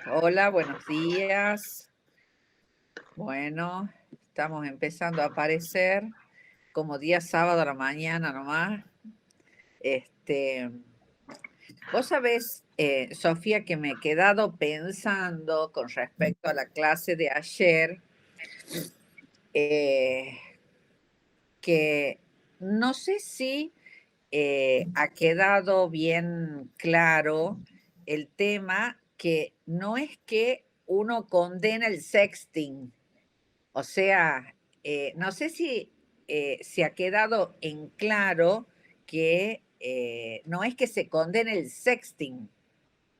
Hola, buenos días. Bueno, estamos empezando a aparecer como día sábado a la mañana nomás. Este, vos sabés, Sofía, que me he quedado pensando con respecto a la clase de ayer, eh, que no sé si ha quedado bien claro el tema que no es que uno condena el sexting. O sea, no sé si se ha quedado en claro que no es que se condene el sexting,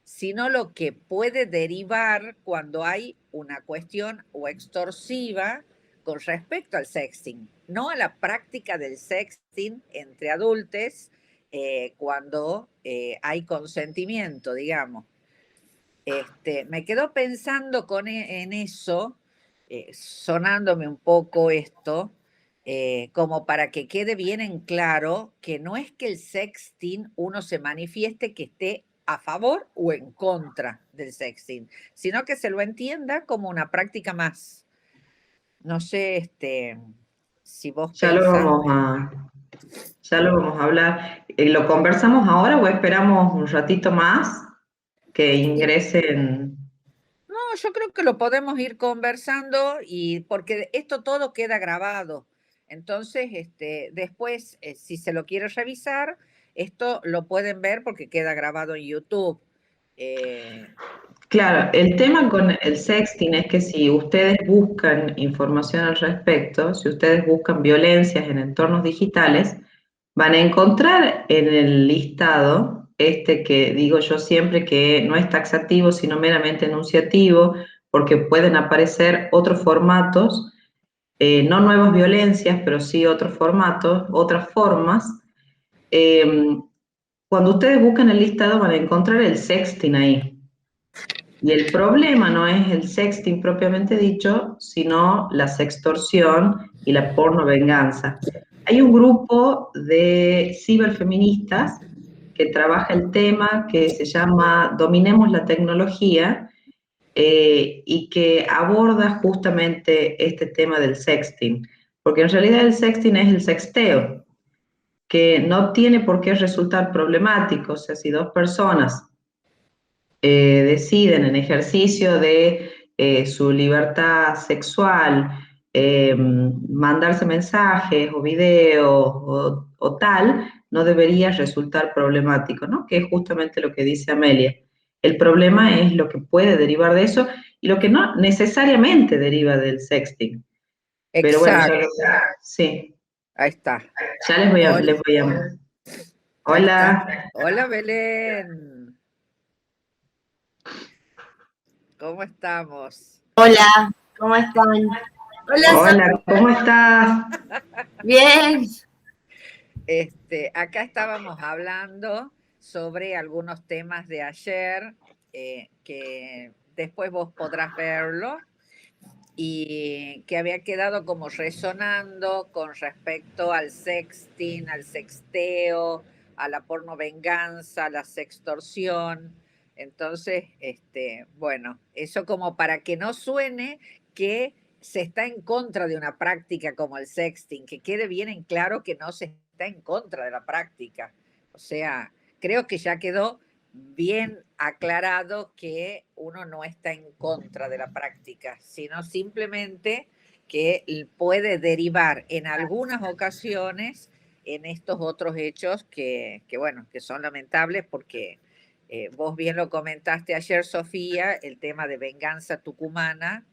sino lo que puede derivar cuando hay una cuestión o extorsiva con respecto al sexting, no a la práctica del sexting entre adultos cuando hay consentimiento, digamos. Me quedo pensando en eso, sonándome un poco esto, como para que quede bien en claro que no es que el sexting uno se manifieste que esté a favor o en contra del sexting, sino que se lo entienda como una práctica más. No sé, si vos Ya lo pensás. vamos a, ya lo vamos a hablar. ¿Lo conversamos ahora o esperamos un ratito más que Y ingresen? no, yo creo que lo podemos ir conversando y porque esto todo queda grabado. Entonces, después, si se lo quiere revisar, esto lo pueden ver porque queda grabado en YouTube. Eh, Claro, el tema con el sexting es que si ustedes buscan información al respecto, si ustedes buscan violencias en entornos digitales, van a encontrar en el listado, este que digo yo siempre que no es taxativo, sino meramente enunciativo, porque pueden aparecer otros formatos, no nuevas violencias, pero sí otros formatos, otras formas. Eh, Cuando ustedes buscan el listado van a encontrar el sexting ahí. Y el problema no es el sexting propiamente dicho, sino la sextorsión y la pornovenganza. Hay un grupo de ciberfeministas que trabaja el tema que se llama Dominemos la tecnología y que aborda justamente este tema del sexting, porque en realidad el sexting es el sexteo, que no tiene por qué resultar problemático, o sea, si dos personas deciden en ejercicio de su libertad sexual mandarse mensajes o videos o tal, no debería resultar problemático, ¿no? Que es justamente lo que dice Amelia. El problema es lo que puede derivar de eso y lo que no necesariamente deriva del sexting. Pero bueno, ya exacto, sí, ahí está. ya Hola, les voy a... ahí está. Hola, Hola, Belén. ¿Cómo estamos? Hola, ¿cómo están? Hola, hola, ¿cómo estás? bien. Acá estábamos hablando sobre algunos temas de ayer, que después vos podrás verlo, y que había quedado como resonando con respecto al sexting, al sexteo, a la pornovenganza, a la sextorsión. Entonces, bueno, eso como para que no suene que se está en contra de una práctica como el sexting, que quede bien en claro que no se está en contra de la práctica. O sea, creo que ya quedó bien aclarado que uno no está en contra de la práctica, sino simplemente que puede derivar en algunas ocasiones en estos otros hechos bueno, que son lamentables porque vos bien lo comentaste ayer, Sofía, el tema de venganza tucumana,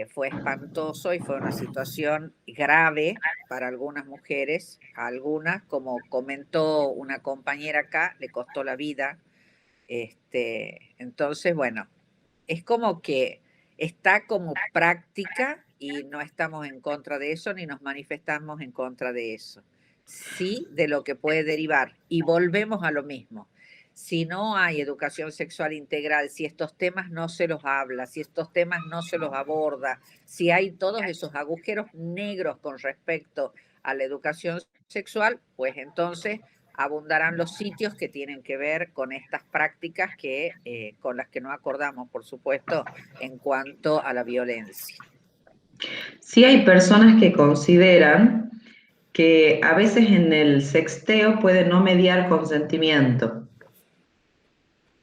fue espantoso y fue una situación grave para algunas mujeres, a algunas, como comentó una compañera acá, le costó la vida. Entonces, bueno, es como que está como práctica y no estamos en contra de eso ni nos manifestamos en contra de eso. Sí, de lo que puede derivar. Y volvemos a lo mismo. Si no hay educación sexual integral, si estos temas no se los habla, si estos temas no se los aborda, si hay todos esos agujeros negros con respecto a la educación sexual, pues entonces abundarán los sitios que tienen que ver con estas prácticas con las que no acordamos, por supuesto, en cuanto a la violencia. Sí hay personas que consideran que a veces en el sexteo puede no mediar consentimiento.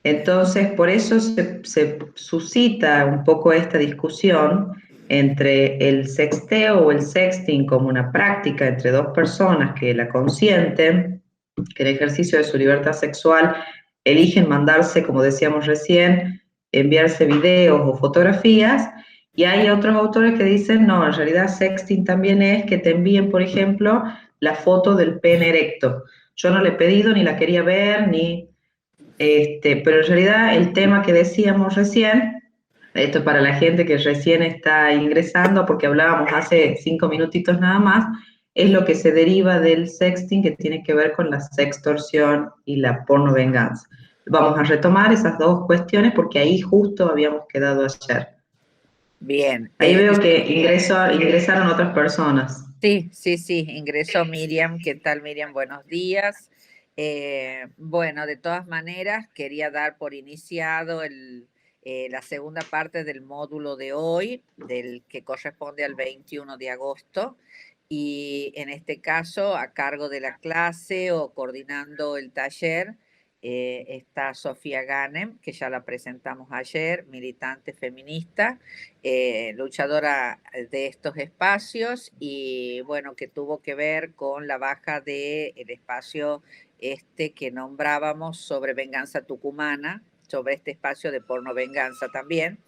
Entonces, por eso se suscita un poco esta discusión entre el sexteo o el sexting como una práctica entre dos personas que la consienten, que en ejercicio de su libertad sexual eligen mandarse, como decíamos recién, enviarse videos o fotografías, y hay otros autores que dicen, no, en realidad sexting también es que te envíen, por ejemplo, la foto del pene erecto. Yo no le he pedido, ni la quería ver, pero en realidad el tema que decíamos recién, esto para la gente que recién está ingresando, porque hablábamos hace 5 minutitos nada más, es lo que se deriva del sexting, que tiene que ver con la sextorsión y la pornovenganza. Vamos a retomar esas dos cuestiones porque ahí justo habíamos quedado ayer. Bien. Ahí veo que ingresaron otras personas. Sí, ingresó Miriam. ¿Qué tal, Miriam? Buenos días. Bueno, de todas maneras, quería dar por iniciado la segunda parte del módulo de hoy, del que corresponde al 21 de agosto, y en este caso, a cargo de la clase o coordinando el taller, está Sofía Ganem, que ya la presentamos ayer, militante feminista, luchadora de estos espacios y bueno, que tuvo que ver con la baja del espacio que nombrábamos sobre venganza tucumana, sobre este espacio de porno venganza también.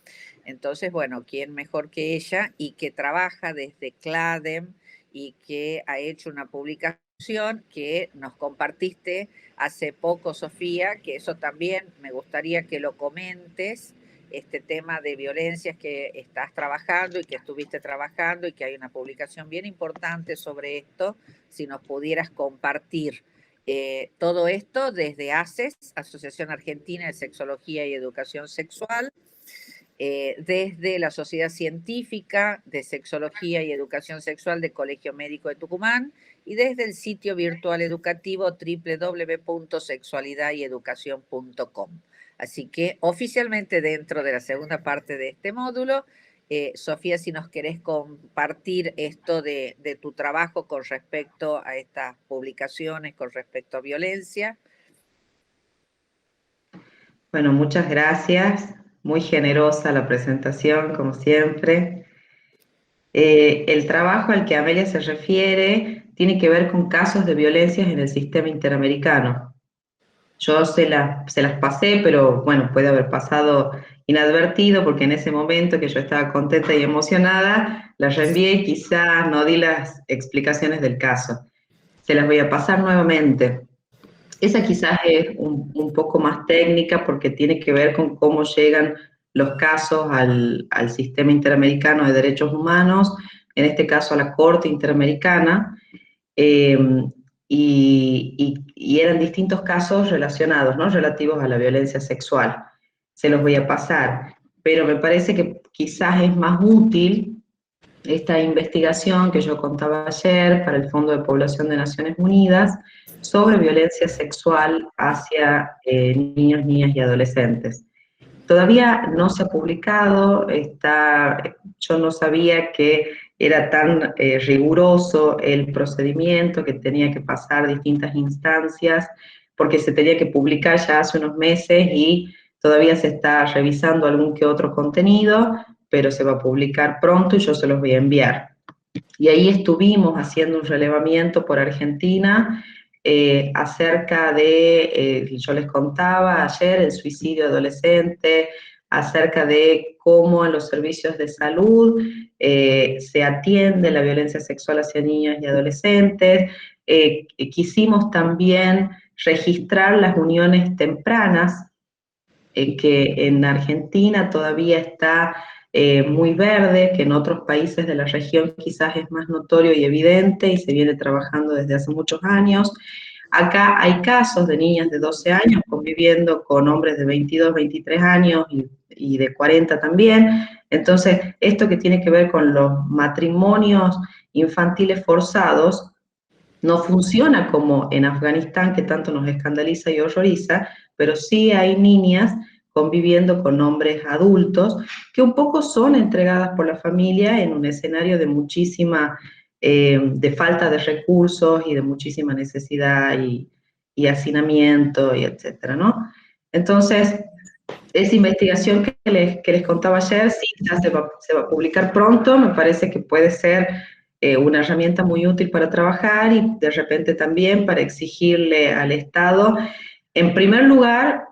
Entonces, bueno, ¿quién mejor que ella? Y que trabaja desde CLADEM y que ha hecho una publicación que nos compartiste hace poco, Sofía, que eso también me gustaría que lo comentes, este tema de violencias que estás trabajando y que estuviste trabajando y que hay una publicación bien importante sobre esto, si nos pudieras compartir todo esto desde ACES, Asociación Argentina de Sexología y Educación Sexual, desde la Sociedad Científica de Sexología y Educación Sexual del Colegio Médico de Tucumán y desde el sitio virtual educativo www.sexualidadyeducacion.com. Así que oficialmente dentro de la segunda parte de este módulo, Sofía, si nos querés compartir esto de tu trabajo con respecto a estas publicaciones, con respecto a violencia. Bueno, muchas gracias. Muy generosa la presentación, como siempre. El trabajo al que Amelia se refiere tiene que ver con casos de violencias en el sistema interamericano. Yo se las pasé, pero bueno, puede haber pasado inadvertido porque en ese momento que yo estaba contenta y emocionada, las reenvié y quizás no di las explicaciones del caso. Se las voy a pasar nuevamente. Esa quizás es un poco más técnica porque tiene que ver con cómo llegan los casos al sistema interamericano de derechos humanos, en este caso a la Corte Interamericana, y eran distintos casos relacionados, ¿no? Relativos a la violencia sexual. Se los voy a pasar, pero me parece que quizás es más útil esta investigación que yo contaba ayer para el Fondo de Población de Naciones Unidas sobre violencia sexual hacia niños, niñas y adolescentes. Todavía no se ha publicado, yo no sabía que era tan riguroso el procedimiento, que tenía que pasar distintas instancias, porque se tenía que publicar ya hace unos meses y todavía se está revisando algún que otro contenido, pero se va a publicar pronto y yo se los voy a enviar. Y ahí estuvimos haciendo un relevamiento por Argentina acerca de, yo les contaba ayer, el suicidio adolescente, acerca de cómo en los servicios de salud se atiende la violencia sexual hacia niños y adolescentes. Quisimos también registrar las uniones tempranas, que en Argentina todavía está muy verde, que en otros países de la región quizás es más notorio y evidente y se viene trabajando desde hace muchos años. Acá hay casos de niñas de 12 años conviviendo con hombres de 22, 23 años y de 40 también. Entonces, esto que tiene que ver con los matrimonios infantiles forzados No funciona como en Afganistán, que tanto nos escandaliza y horroriza, pero sí hay niñas conviviendo con hombres adultos que un poco son entregadas por la familia en un escenario de muchísima, de falta de recursos y de muchísima necesidad y hacinamiento y etcétera, ¿no? Entonces, esa investigación que les contaba ayer, sí, ya se va a publicar pronto, me parece que puede ser una herramienta muy útil para trabajar y de repente también para exigirle al Estado, en primer lugar,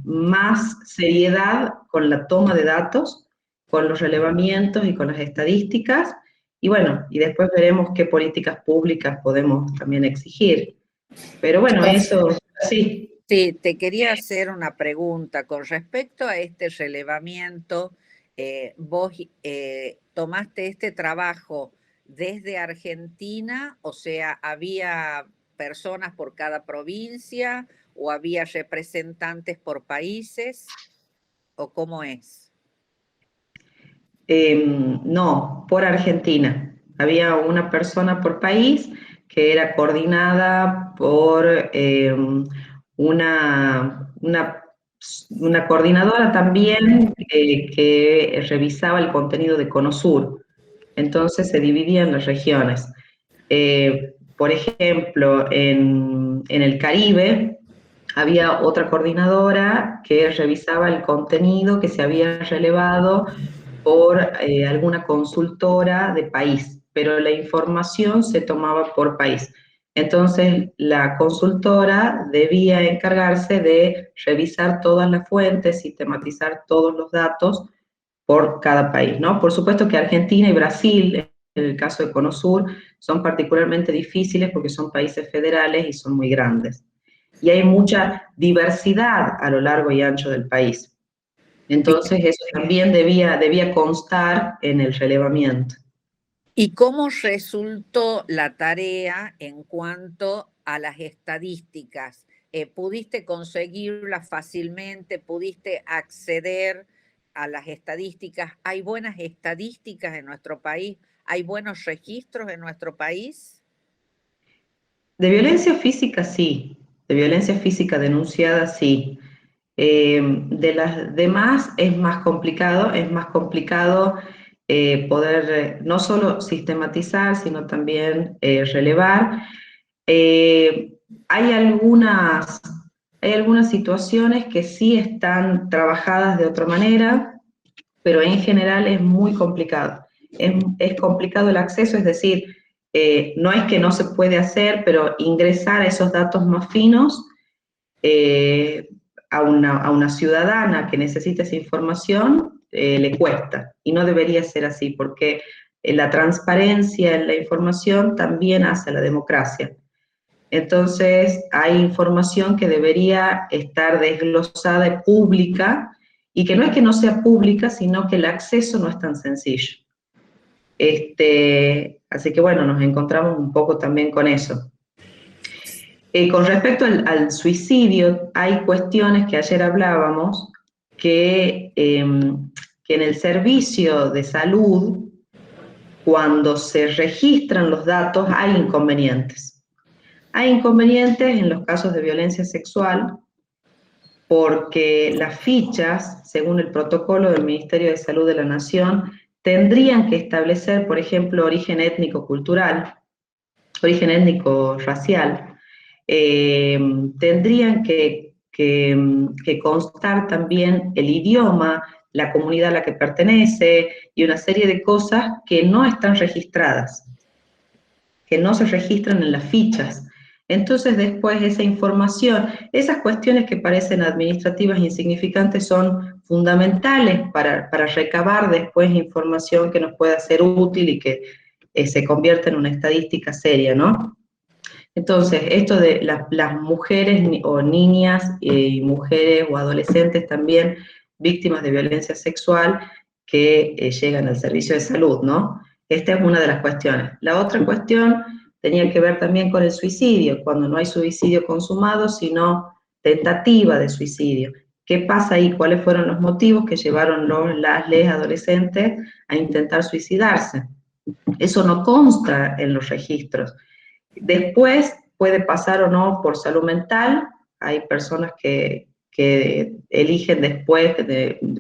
más seriedad con la toma de datos, con los relevamientos y con las estadísticas, y bueno, y después veremos qué políticas públicas podemos también exigir. Pero bueno, eso sí. Sí, te quería hacer una pregunta con respecto a este relevamiento. Vos tomaste este trabajo desde Argentina, o sea, ¿había personas por cada provincia o había representantes por países? ¿O cómo es? No, por Argentina. Había una persona por país que era coordinada por una coordinadora también que revisaba el contenido de Conosur. Entonces se dividían las regiones. Por ejemplo, en el Caribe había otra coordinadora que revisaba el contenido que se había relevado por alguna consultora de país, pero la información se tomaba por país. Entonces, la consultora debía encargarse de revisar todas las fuentes, sistematizar todos los datos por cada país, ¿no? Por supuesto que Argentina y Brasil, en el caso de Conosur, son particularmente difíciles porque son países federales y son muy grandes. Y hay mucha diversidad a lo largo y ancho del país. Entonces eso también debía constar en el relevamiento. ¿Y cómo resultó la tarea en cuanto a las estadísticas? ¿Pudiste conseguirlas fácilmente? ¿Pudiste acceder a las estadísticas? ¿Hay buenas estadísticas en nuestro país? ¿Hay buenos registros en nuestro país? De violencia física sí, de violencia física denunciada sí. De las demás es más complicado poder no solo sistematizar, sino también relevar. Hay algunas situaciones que sí están trabajadas de otra manera, pero en general es muy complicado. Es complicado el acceso, es decir, no es que no se puede hacer, pero ingresar a esos datos más finos a una ciudadana que necesita esa información le cuesta, y no debería ser así, porque la transparencia en la información también hace a la democracia. Entonces, hay información que debería estar desglosada y pública, y que no es que no sea pública, sino que el acceso no es tan sencillo. Así que bueno, nos encontramos un poco también con eso. Con respecto al suicidio, hay cuestiones que ayer hablábamos que en el servicio de salud, cuando se registran los datos, hay inconvenientes. Hay inconvenientes en los casos de violencia sexual porque las fichas, según el protocolo del Ministerio de Salud de la Nación, tendrían que establecer, por ejemplo, origen étnico-cultural, origen étnico-racial, tendrían que constar también el idioma, la comunidad a la que pertenece y una serie de cosas que no están registradas, que no se registran en las fichas. Entonces después esa información, esas cuestiones que parecen administrativas e insignificantes son fundamentales para recabar después información que nos pueda ser útil y que se convierta en una estadística seria, ¿no? Entonces, esto de las mujeres o niñas y mujeres o adolescentes también víctimas de violencia sexual que llegan al servicio de salud, ¿no? Esta es una de las cuestiones. La otra cuestión tenía que ver también con el suicidio, cuando no hay suicidio consumado, sino tentativa de suicidio. ¿Qué pasa ahí? ¿Cuáles fueron los motivos que llevaron las adolescentes a intentar suicidarse? Eso no consta en los registros. Después puede pasar o no por salud mental. Hay personas que eligen después,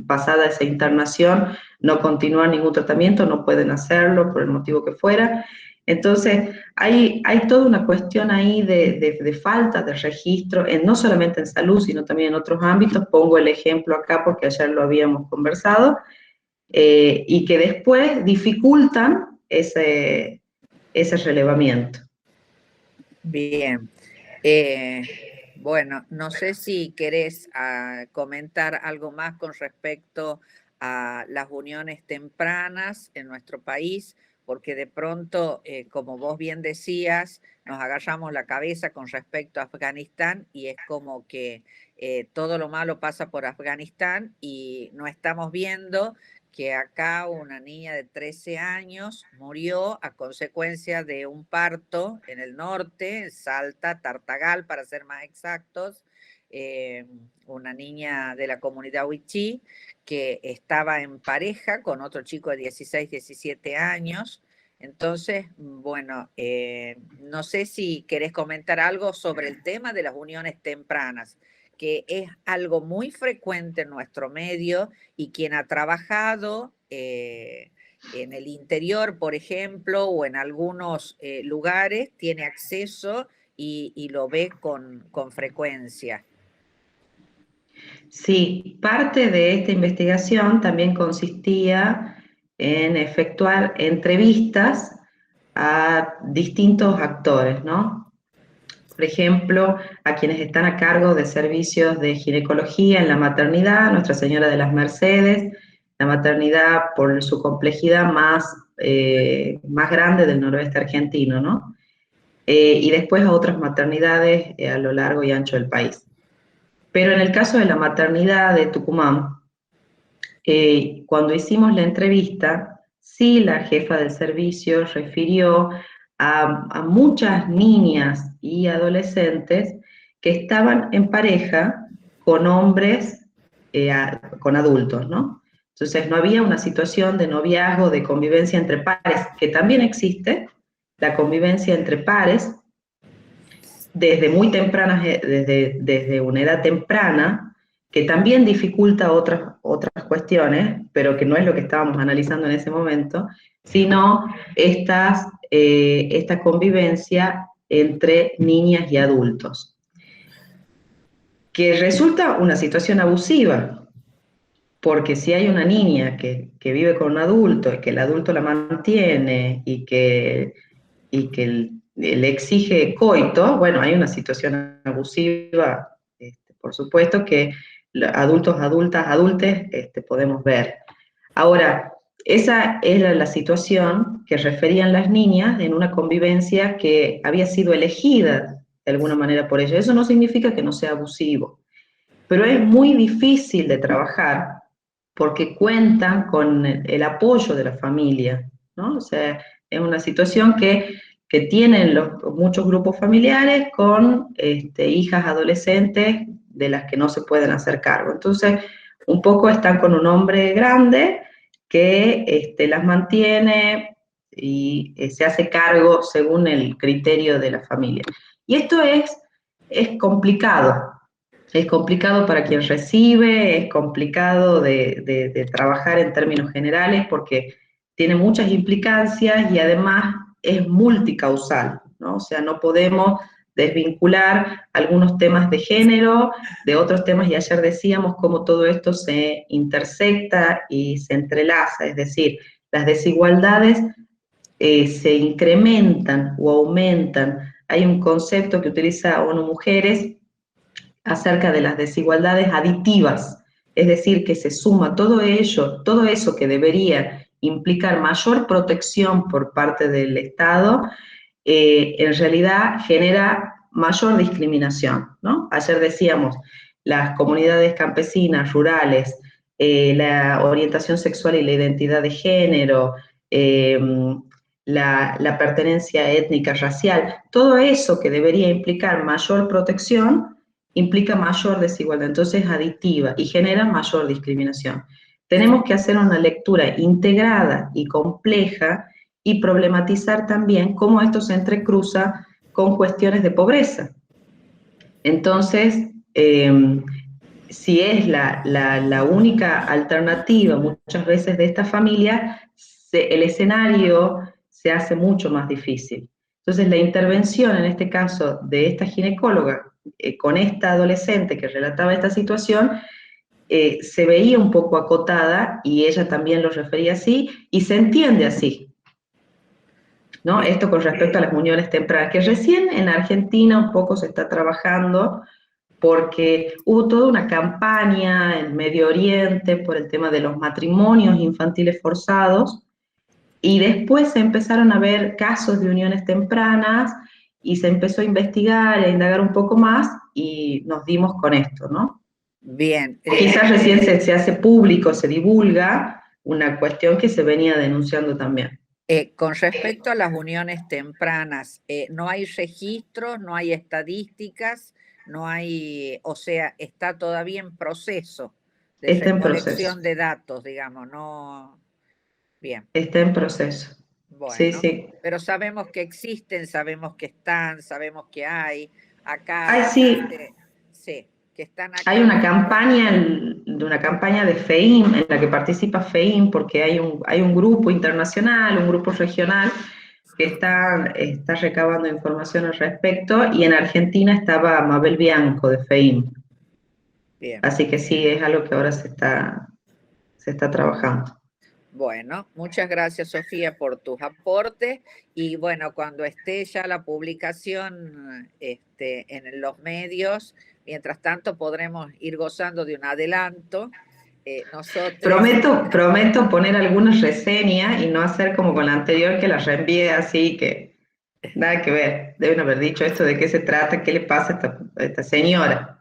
pasada esa internación, no continuar ningún tratamiento, no pueden hacerlo por el motivo que fuera. Entonces, hay toda una cuestión ahí de falta de registro, no solamente en salud, sino también en otros ámbitos. Pongo el ejemplo acá porque ayer lo habíamos conversado, y que después dificultan ese relevamiento. Bien. Bueno, no sé si querés comentar algo más con respecto a las uniones tempranas en nuestro país, porque de pronto, como vos bien decías, nos agarramos la cabeza con respecto a Afganistán y es como que todo lo malo pasa por Afganistán y no estamos viendo que acá una niña de 13 años murió a consecuencia de un parto en el norte, Salta, Tartagal para ser más exactos, una niña de la comunidad Wichí que estaba en pareja con otro chico de 16, 17 años. Entonces, bueno, no sé si querés comentar algo sobre el tema de las uniones tempranas, que es algo muy frecuente en nuestro medio y quien ha trabajado en el interior, por ejemplo, o en algunos lugares, tiene acceso y lo ve con frecuencia. Sí, parte de esta investigación también consistía en efectuar entrevistas a distintos actores, ¿no? Por ejemplo, a quienes están a cargo de servicios de ginecología en la maternidad, Nuestra Señora de las Mercedes, la maternidad por su complejidad más grande del noroeste argentino, ¿no? Y después a otras maternidades a lo largo y ancho del país. Pero en el caso de la maternidad de Tucumán, cuando hicimos la entrevista, sí la jefa del servicio refirió a muchas niñas y adolescentes que estaban en pareja con hombres, con adultos, ¿no? Entonces no había una situación de noviazgo, de convivencia entre pares, que también existe, la convivencia entre pares, desde muy tempranas, desde una edad temprana, que también dificulta otras cuestiones, pero que no es lo que estábamos analizando en ese momento, sino esta convivencia entre niñas y adultos, que resulta una situación abusiva, porque si hay una niña que vive con un adulto y que el adulto la mantiene y que le exige coito, bueno, hay una situación abusiva, por supuesto, que adultos, adultas, adultes podemos ver. Ahora, esa era la situación que referían las niñas en una convivencia que había sido elegida de alguna manera por ellas. Eso no significa que no sea abusivo, pero es muy difícil de trabajar porque cuentan con el apoyo de la familia, ¿no? O sea, es una situación que tienen muchos grupos familiares con hijas adolescentes de las que no se pueden hacer cargo. Entonces, un poco están con un hombre grande que las mantiene y se hace cargo según el criterio de la familia. Y esto es complicado. Es complicado para quien recibe, es complicado de trabajar en términos generales porque tiene muchas implicancias y además es multicausal, ¿no? O sea, no podemos desvincular algunos temas de género de otros temas, y ayer decíamos cómo todo esto se intersecta y se entrelaza, es decir, las desigualdades se incrementan o aumentan. Hay un concepto que utiliza ONU Mujeres acerca de las desigualdades aditivas, es decir, que se suma todo ello, todo eso que debería implicar mayor protección por parte del Estado, en realidad genera mayor discriminación, ¿no? Ayer decíamos, las comunidades campesinas, rurales, la orientación sexual y la identidad de género, la pertenencia étnica, racial, todo eso que debería implicar mayor protección, implica mayor desigualdad, entonces es aditiva y genera mayor discriminación. Tenemos que hacer una lectura integrada y compleja y problematizar también cómo esto se entrecruza con cuestiones de pobreza. Entonces, si es la única alternativa muchas veces de esta familia, el escenario se hace mucho más difícil. Entonces, la intervención en este caso de esta ginecóloga con esta adolescente que relataba esta situación, se veía un poco acotada, y ella también lo refería así, y se entiende así, ¿no? Esto con respecto a las uniones tempranas, que recién en Argentina un poco se está trabajando, porque hubo toda una campaña en Medio Oriente por el tema de los matrimonios infantiles forzados, y después se empezaron a ver casos de uniones tempranas, y se empezó a investigar, a indagar un poco más, y nos dimos con esto, ¿no? Bien. Quizás recién se hace público, se divulga una cuestión que se venía denunciando también. Con respecto a las uniones tempranas, no hay registros, no hay estadísticas, no hay, o sea, está todavía en proceso de Está en recolección proceso. de datos, digamos, no. Bien. Está en proceso. Bueno, Sí, sí. pero sabemos que existen, sabemos que están, sabemos que hay. Acá, Ay, sí. sí, que están acá. Hay una campaña de FEIM en la que participa FEIM, porque hay un grupo internacional, un grupo regional que está recabando información al respecto, y en Argentina estaba Mabel Bianco de FEIM. Bien. Así que sí, es algo que ahora se está trabajando. Bueno, muchas gracias, Sofía, por tus aportes, y bueno, cuando esté ya la publicación en los medios, mientras tanto podremos ir gozando de un adelanto. Nosotros... Prometo poner alguna reseña y no hacer como con la anterior, que la reenvié así, que nada que ver. Deben haber dicho esto, de qué se trata, qué le pasa a esta señora.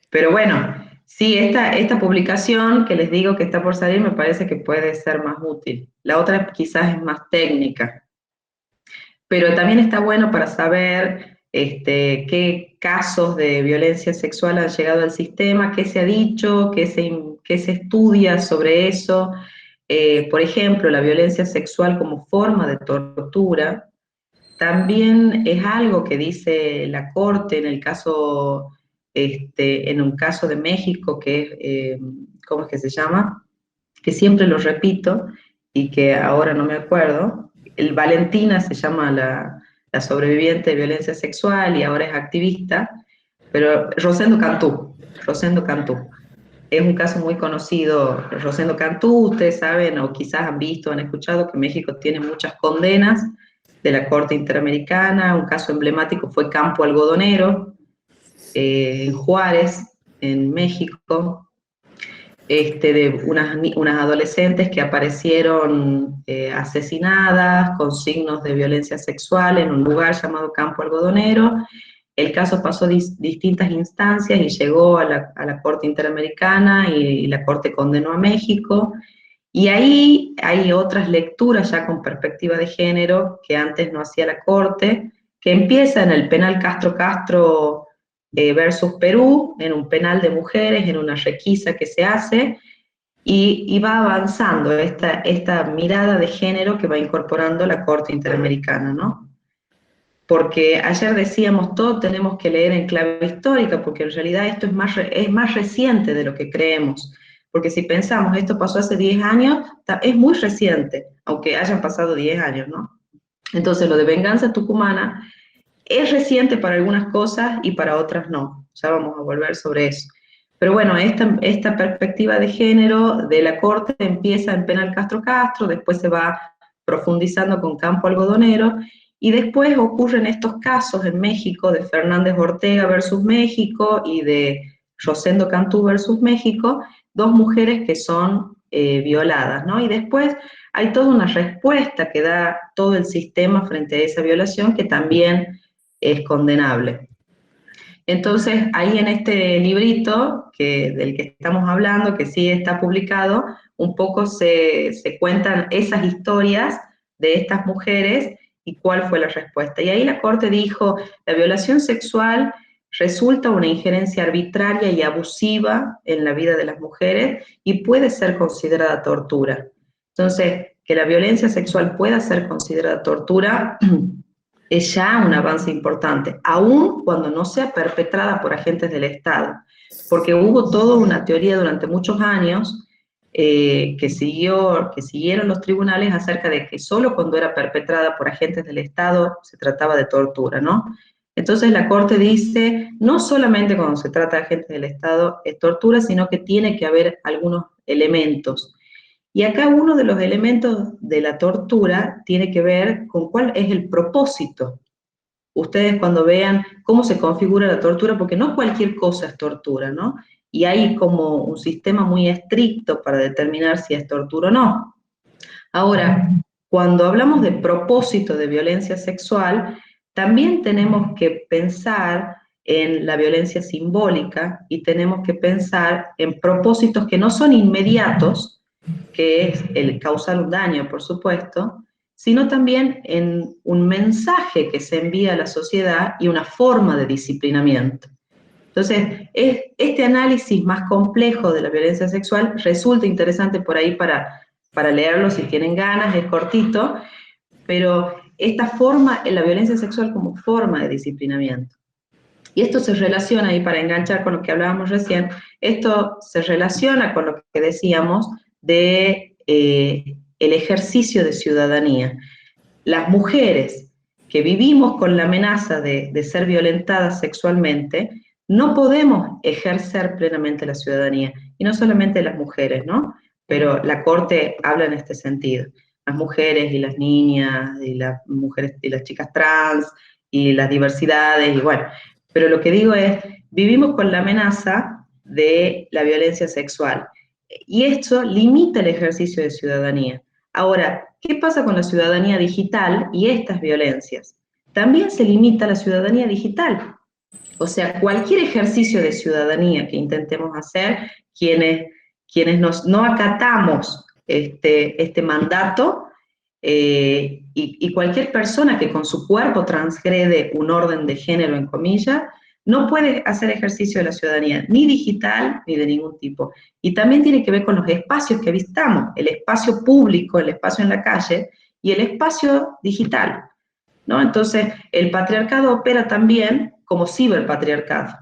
Pero bueno, sí, esta publicación que les digo que está por salir me parece que puede ser más útil. La otra quizás es más técnica. Pero también está bueno para saber qué casos de violencia sexual han llegado al sistema, qué se ha dicho, qué se estudia sobre eso. Por ejemplo, la violencia sexual como forma de tortura también es algo que dice la Corte en el caso, en un caso de México, que es, ¿cómo es que se llama? Que siempre lo repito y que ahora no me acuerdo. Valentina se llama la sobreviviente de violencia sexual, y ahora es activista, pero Rosendo Cantú. Es un caso muy conocido, Rosendo Cantú. Ustedes saben, o quizás han visto, han escuchado, que México tiene muchas condenas de la Corte Interamericana. Un caso emblemático fue Campo Algodonero, en Juárez, en México, de unas adolescentes que aparecieron asesinadas con signos de violencia sexual en un lugar llamado Campo Algodonero. El caso pasó distintas instancias y llegó a la Corte Interamericana, y la Corte condenó a México. Y ahí hay otras lecturas ya con perspectiva de género que antes no hacía la Corte, que empieza en el penal Castro versus Perú, en un penal de mujeres, en una requisa que se hace, y va avanzando esta mirada de género que va incorporando la Corte Interamericana, ¿no? Porque ayer decíamos, todo tenemos que leer en clave histórica, porque en realidad esto es más reciente de lo que creemos. Porque si pensamos, esto pasó hace 10 años, es muy reciente, aunque hayan pasado 10 años, ¿no? Entonces, lo de Venganza Tucumana es reciente para algunas cosas y para otras no. Ya vamos a volver sobre eso. Pero bueno, esta perspectiva de género de la Corte empieza en Penal Castro, después se va profundizando con Campo Algodonero, y después ocurren estos casos en México de Fernández Ortega versus México y de Rosendo Cantú versus México, dos mujeres que son violadas, ¿no? Y después hay toda una respuesta que da todo el sistema frente a esa violación, que también es condenable. Entonces, ahí en este librito del que estamos hablando, que sí está publicado, un poco se cuentan esas historias de estas mujeres y cuál fue la respuesta. Y ahí la Corte dijo, la violación sexual resulta una injerencia arbitraria y abusiva en la vida de las mujeres y puede ser considerada tortura. Entonces, que la violencia sexual pueda ser considerada tortura es ya un avance importante, aun cuando no sea perpetrada por agentes del Estado, porque hubo toda una teoría durante muchos años que siguieron los tribunales acerca de que solo cuando era perpetrada por agentes del Estado se trataba de tortura, ¿no? Entonces la Corte dice, no solamente cuando se trata de agentes del Estado es tortura, sino que tiene que haber algunos elementos. Y acá uno de los elementos de la tortura tiene que ver con cuál es el propósito. Ustedes cuando vean cómo se configura la tortura, porque no cualquier cosa es tortura, ¿no? Y hay como un sistema muy estricto para determinar si es tortura o no. Ahora, cuando hablamos de propósito de violencia sexual, también tenemos que pensar en la violencia simbólica y tenemos que pensar en propósitos que no son inmediatos, que es el causar un daño, por supuesto, sino también en un mensaje que se envía a la sociedad y una forma de disciplinamiento. Entonces, este análisis más complejo de la violencia sexual resulta interesante por ahí para leerlo si tienen ganas, es cortito, pero esta forma, la violencia sexual como forma de disciplinamiento. Y esto se relaciona, ahí para enganchar con lo que hablábamos recién, esto se relaciona con lo que decíamos de el ejercicio de ciudadanía. Las mujeres que vivimos con la amenaza de ser violentadas sexualmente, no podemos ejercer plenamente la ciudadanía, y no solamente las mujeres, ¿no? Pero la Corte habla en este sentido. Las mujeres y las niñas, y las mujeres y las chicas trans, y las diversidades, y bueno. Pero lo que digo es, vivimos con la amenaza de la violencia sexual, y esto limita el ejercicio de ciudadanía. Ahora, ¿qué pasa con la ciudadanía digital y estas violencias? También se limita la ciudadanía digital. O sea, cualquier ejercicio de ciudadanía que intentemos hacer, quienes no acatamos este mandato, y cualquier persona que con su cuerpo transgrede un orden de género, en comillas, no puede hacer ejercicio de la ciudadanía, ni digital, ni de ningún tipo. Y también tiene que ver con los espacios que habitamos, el espacio público, el espacio en la calle, y el espacio digital, ¿no? Entonces, el patriarcado opera también como ciberpatriarcado,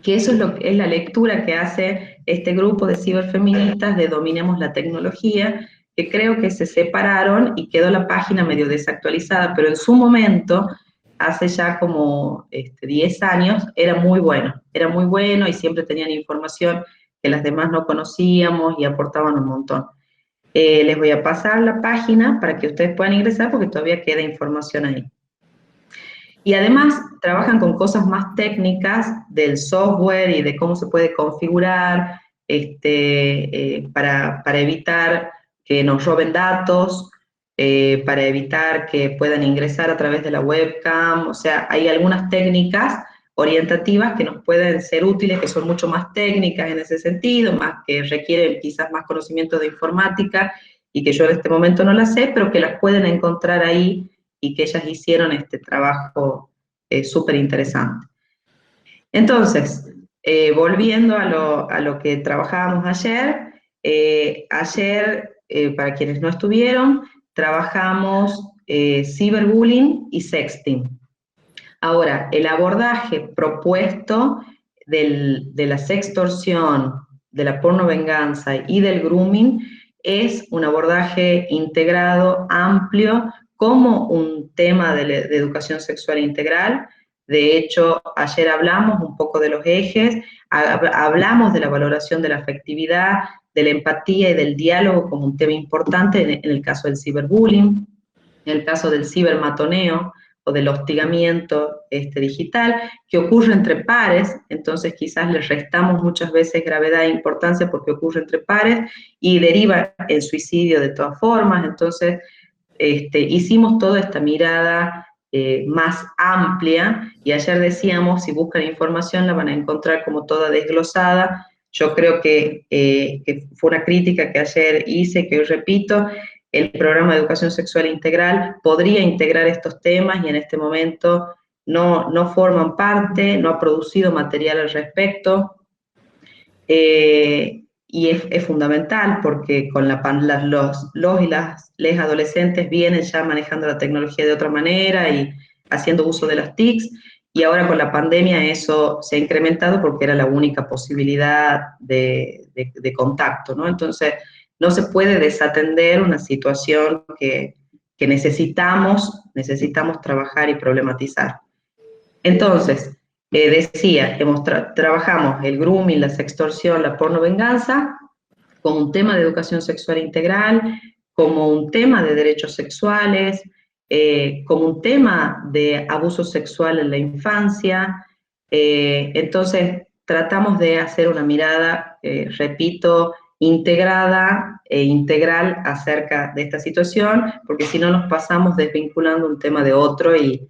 que eso es la lectura que hace este grupo de ciberfeministas de Dominemos la Tecnología, que creo que se separaron y quedó la página medio desactualizada, pero en su momento, hace ya como 10 años, era muy bueno y siempre tenían información que las demás no conocíamos y aportaban un montón. Les voy a pasar la página para que ustedes puedan ingresar porque todavía queda información ahí. Y además trabajan con cosas más técnicas del software y de cómo se puede configurar para evitar que nos roben datos, para evitar que puedan ingresar a través de la webcam. O sea, hay algunas técnicas orientativas que nos pueden ser útiles, que son mucho más técnicas en ese sentido, más que requieren quizás más conocimiento de informática y que yo en este momento no las sé, pero que las pueden encontrar ahí y que ellas hicieron este trabajo súper interesante. Entonces, volviendo a lo que trabajábamos ayer, para quienes no estuvieron, trabajamos ciberbullying y sexting. Ahora, el abordaje propuesto de la sextorsión, de la pornovenganza y del grooming es un abordaje integrado, amplio, como un tema de educación sexual integral. De hecho, ayer hablamos un poco de los ejes, hablamos de la valoración de la afectividad, de la empatía y del diálogo como un tema importante en el caso del ciberbullying, en el caso del cibermatoneo o del hostigamiento digital, que ocurre entre pares. Entonces quizás le restamos muchas veces gravedad e importancia porque ocurre entre pares y deriva en suicidio de todas formas. Entonces, hicimos toda esta mirada más amplia, y ayer decíamos, si buscan información la van a encontrar como toda desglosada. Yo creo que fue una crítica que ayer hice, que hoy repito. El programa de educación sexual integral podría integrar estos temas y en este momento no forman parte, no ha producido material al respecto. Y y es fundamental porque con los y las les adolescentes vienen ya manejando la tecnología de otra manera y haciendo uso de las TICs, y ahora con la pandemia eso se ha incrementado porque era la única posibilidad de contacto, ¿no? Entonces, no se puede desatender una situación que necesitamos trabajar y problematizar. Entonces, decía, trabajamos el grooming, la sextorsión, la pornovenganza, como un tema de educación sexual integral, como un tema de derechos sexuales, como un tema de abuso sexual en la infancia. Entonces, tratamos de hacer una mirada, repito, integrada e integral acerca de esta situación, porque si no nos pasamos desvinculando un tema de otro y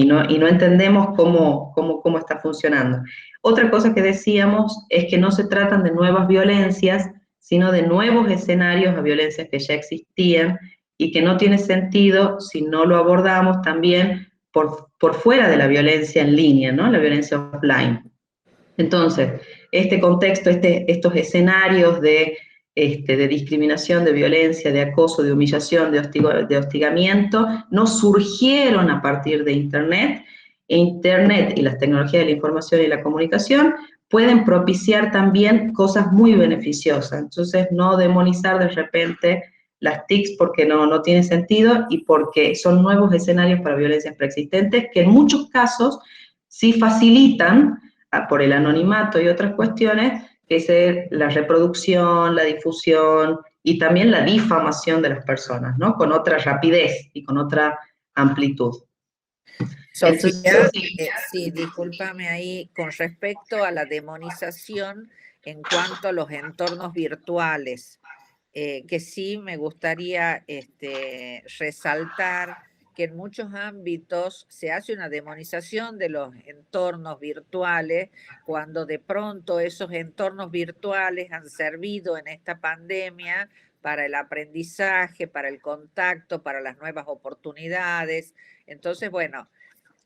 no entendemos cómo está funcionando. Otra cosa que decíamos es que no se tratan de nuevas violencias, sino de nuevos escenarios a violencias que ya existían y que no tiene sentido si no lo abordamos también por fuera de la violencia en línea, ¿no? La violencia offline. Entonces, este contexto, estos escenarios de discriminación, de violencia, de acoso, de humillación, de hostigamiento, no surgieron a partir de Internet. Internet y las tecnologías de la información y la comunicación pueden propiciar también cosas muy beneficiosas. Entonces, no demonizar de repente las TICs porque no tiene sentido y porque son nuevos escenarios para violencias preexistentes que en muchos casos sí facilitan por el anonimato y otras cuestiones, que es la reproducción, la difusión y también la difamación de las personas, ¿no? Con otra rapidez y con otra amplitud. Sofía, sí, discúlpame ahí, con respecto a la demonización en cuanto a los entornos virtuales, que sí me gustaría resaltar que en muchos ámbitos se hace una demonización de los entornos virtuales, cuando de pronto esos entornos virtuales han servido en esta pandemia para el aprendizaje, para el contacto, para las nuevas oportunidades. Entonces, bueno,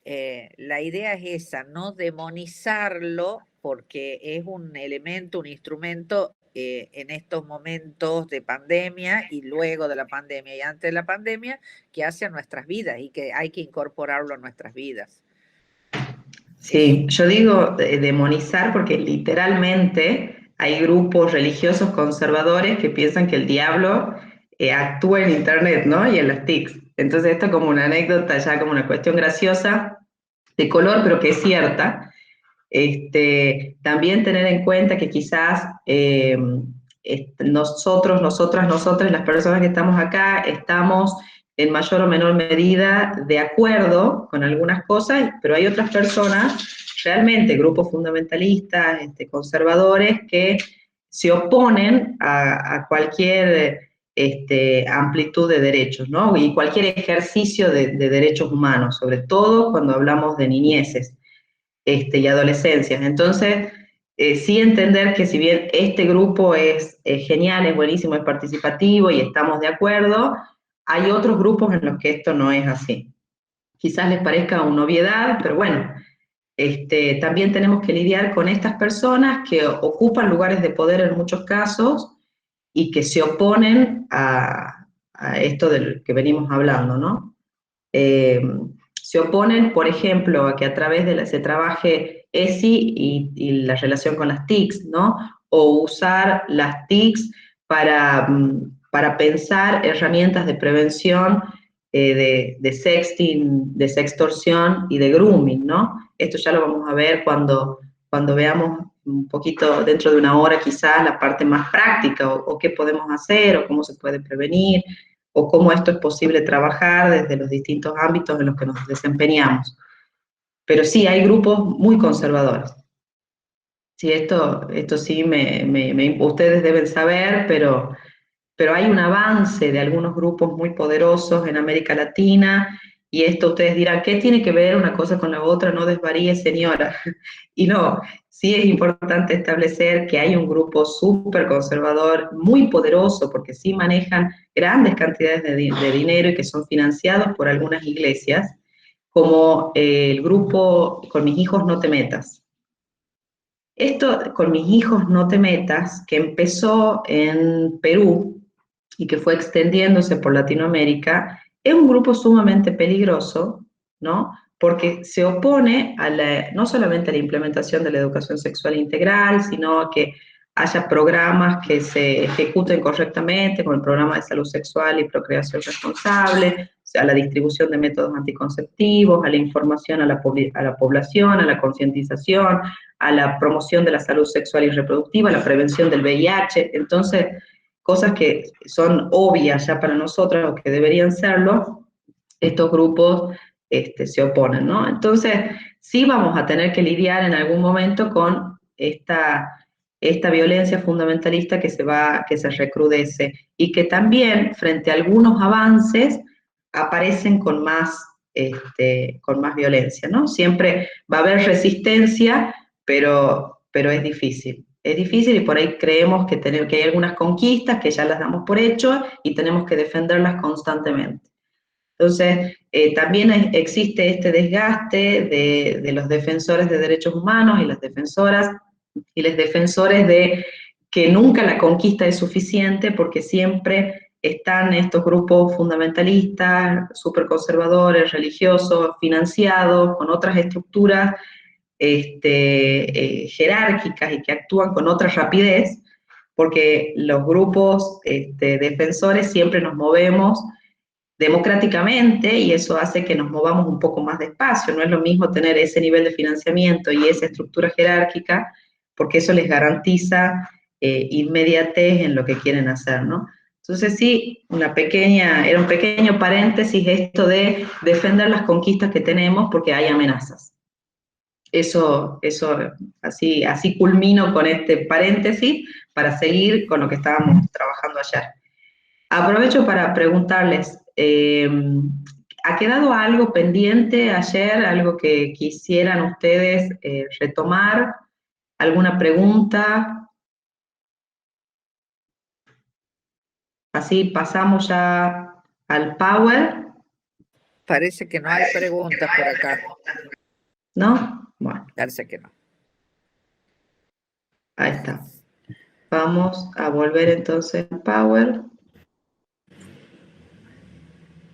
la idea es esa, no demonizarlo porque es un elemento, un instrumento en estos momentos de pandemia y luego de la pandemia y antes de la pandemia que hace a nuestras vidas y que hay que incorporarlo a nuestras vidas. Sí, yo digo demonizar porque literalmente hay grupos religiosos conservadores que piensan que el diablo actúa en Internet, ¿no? Y en las TICs. Entonces esto como una anécdota, ya como una cuestión graciosa, de color, pero que es cierta. También tener en cuenta que quizás nosotras, las personas que estamos acá, estamos en mayor o menor medida de acuerdo con algunas cosas, pero hay otras personas, realmente grupos fundamentalistas, conservadores, que se oponen a cualquier amplitud de derechos, ¿no? Y cualquier ejercicio de derechos humanos, sobre todo cuando hablamos de niñeces y adolescencias. Entonces, sí entender que si bien este grupo es genial, es buenísimo, es participativo y estamos de acuerdo, hay otros grupos en los que esto no es así. Quizás les parezca una obviedad, pero bueno, también tenemos que lidiar con estas personas que ocupan lugares de poder en muchos casos y que se oponen a esto del que venimos hablando, ¿no? Se oponen, por ejemplo, a que a través de se trabaje ESI y la relación con las TICs, ¿no? O usar las TICs para pensar herramientas de prevención de sexting, de sextorsión y de grooming, ¿no? Esto ya lo vamos a ver cuando veamos un poquito dentro de una hora quizás la parte más práctica o qué podemos hacer o cómo se puede prevenir o cómo esto es posible trabajar desde los distintos ámbitos en los que nos desempeñamos. Pero sí, hay grupos muy conservadores. Sí, esto sí ustedes deben saber, pero hay un avance de algunos grupos muy poderosos en América Latina, y esto ustedes dirán, ¿qué tiene que ver una cosa con la otra? No desvaríe, señora. Y no, sí es importante establecer que hay un grupo súper conservador, muy poderoso, porque sí manejan grandes cantidades de dinero y que son financiados por algunas iglesias, como el grupo Con mis hijos no te metas. Esto con Mis hijos no te metas, que empezó en Perú y que fue extendiéndose por Latinoamérica, es un grupo sumamente peligroso, ¿no? Porque se opone no solamente a la implementación de la educación sexual integral, sino a que haya programas que se ejecuten correctamente, como el programa de salud sexual y procreación responsable, a la distribución de métodos anticonceptivos, a la información a la población, a la concientización, a la promoción de la salud sexual y reproductiva, a la prevención del VIH. Entonces, cosas que son obvias ya para nosotros o que deberían serlo, estos grupos se oponen, ¿no? Entonces, sí vamos a tener que lidiar en algún momento con esta violencia fundamentalista que se recrudece y que también, frente a algunos avances, aparecen con más violencia, ¿no? Siempre va a haber resistencia, pero es difícil. Es difícil y por ahí creemos que hay algunas conquistas que ya las damos por hecho y tenemos que defenderlas constantemente. Entonces, también existe este desgaste de los defensores de derechos humanos y las defensoras y los defensores de que nunca la conquista es suficiente porque siempre están estos grupos fundamentalistas, superconservadores, religiosos, financiados, con otras estructuras jerárquicas y que actúan con otra rapidez, porque los grupos defensores siempre nos movemos democráticamente y eso hace que nos movamos un poco más despacio. No es lo mismo tener ese nivel de financiamiento y esa estructura jerárquica, porque eso les garantiza inmediatez en lo que quieren hacer, ¿no? Entonces sí, era un pequeño paréntesis esto de defender las conquistas que tenemos porque hay amenazas. Eso así culmino con este paréntesis para seguir con lo que estábamos trabajando ayer. Aprovecho para preguntarles, ¿ha quedado algo pendiente ayer, algo que quisieran ustedes retomar? ¿Alguna pregunta? Así pasamos ya al Power. Parece que no hay preguntas por acá. ¿No? Bueno. Parece que no. Ahí está. Vamos a volver entonces al Power.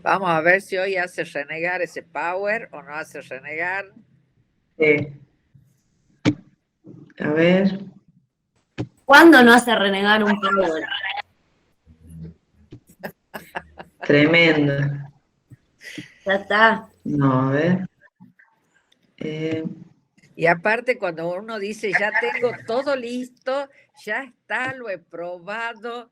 Vamos a ver si hoy hace renegar ese Power o no hace renegar. A ver. ¿Cuándo no hace renegar un Power? Tremendo. Ya está. No, a ver. Y aparte cuando uno dice, ya tengo todo listo, ya está, lo he probado,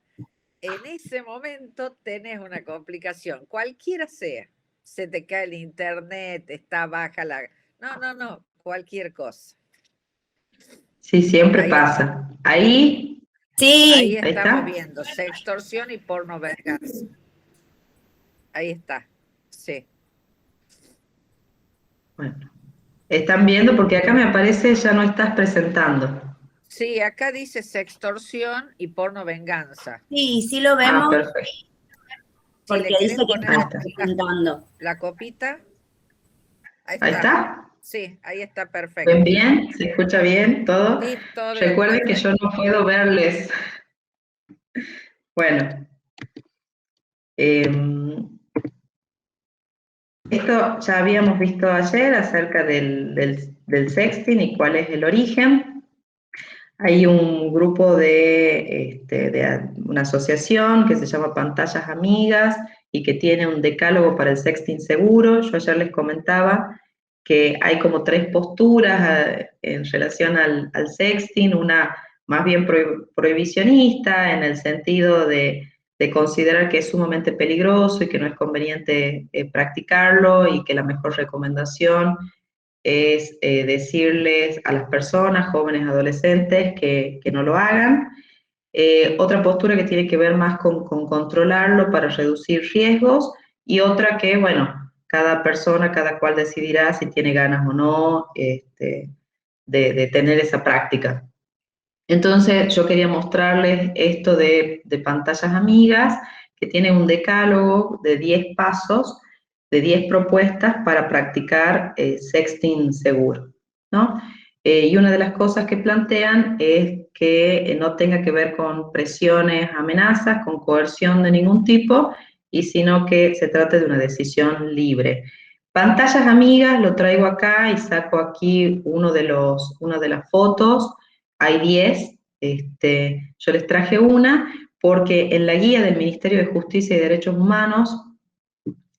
en ese momento tenés una complicación, cualquiera sea. Se te cae el internet, está baja la... No, cualquier cosa. Sí, siempre pasa. Ahí, sí. Ahí estamos viendo sextorsión y porno venganza. Ahí está, sí. Bueno, están viendo porque acá me aparece ya no estás presentando. Sí, acá dice sextorsión y porno venganza. Sí, sí lo vemos. Ah, perfecto. Porque si dice que estamos presentando. La copita. Ahí está. Sí, ahí está perfecto. ¿Ven bien? ¿Se escucha bien todo? Sí, todo Recuerden que yo no puedo verles. Bueno. Esto ya habíamos visto ayer acerca del sexting y cuál es el origen. Hay un grupo de una asociación que se llama Pantallas Amigas y que tiene un decálogo para el sexting seguro. Yo ayer les comentaba que hay como 3 posturas en relación al sexting, una más bien prohibicionista en el sentido de considerar que es sumamente peligroso y que no es conveniente practicarlo y que la mejor recomendación es decirles a las personas, jóvenes, adolescentes, que no lo hagan. Otra postura que tiene que ver más con controlarlo para reducir riesgos y otra que, bueno, cada persona, cada cual decidirá si tiene ganas o no de tener esa práctica. Entonces yo quería mostrarles esto de Pantallas Amigas, que tiene un decálogo de 10 pasos, de 10 propuestas para practicar sexting seguro, ¿no? Y una de las cosas que plantean es que no tenga que ver con presiones, amenazas, con coerción de ningún tipo, y sino que se trate de una decisión libre. Pantallas amigas, lo traigo acá y saco aquí una de las fotos, hay 10, yo les traje una, porque en la guía del Ministerio de Justicia y Derechos Humanos,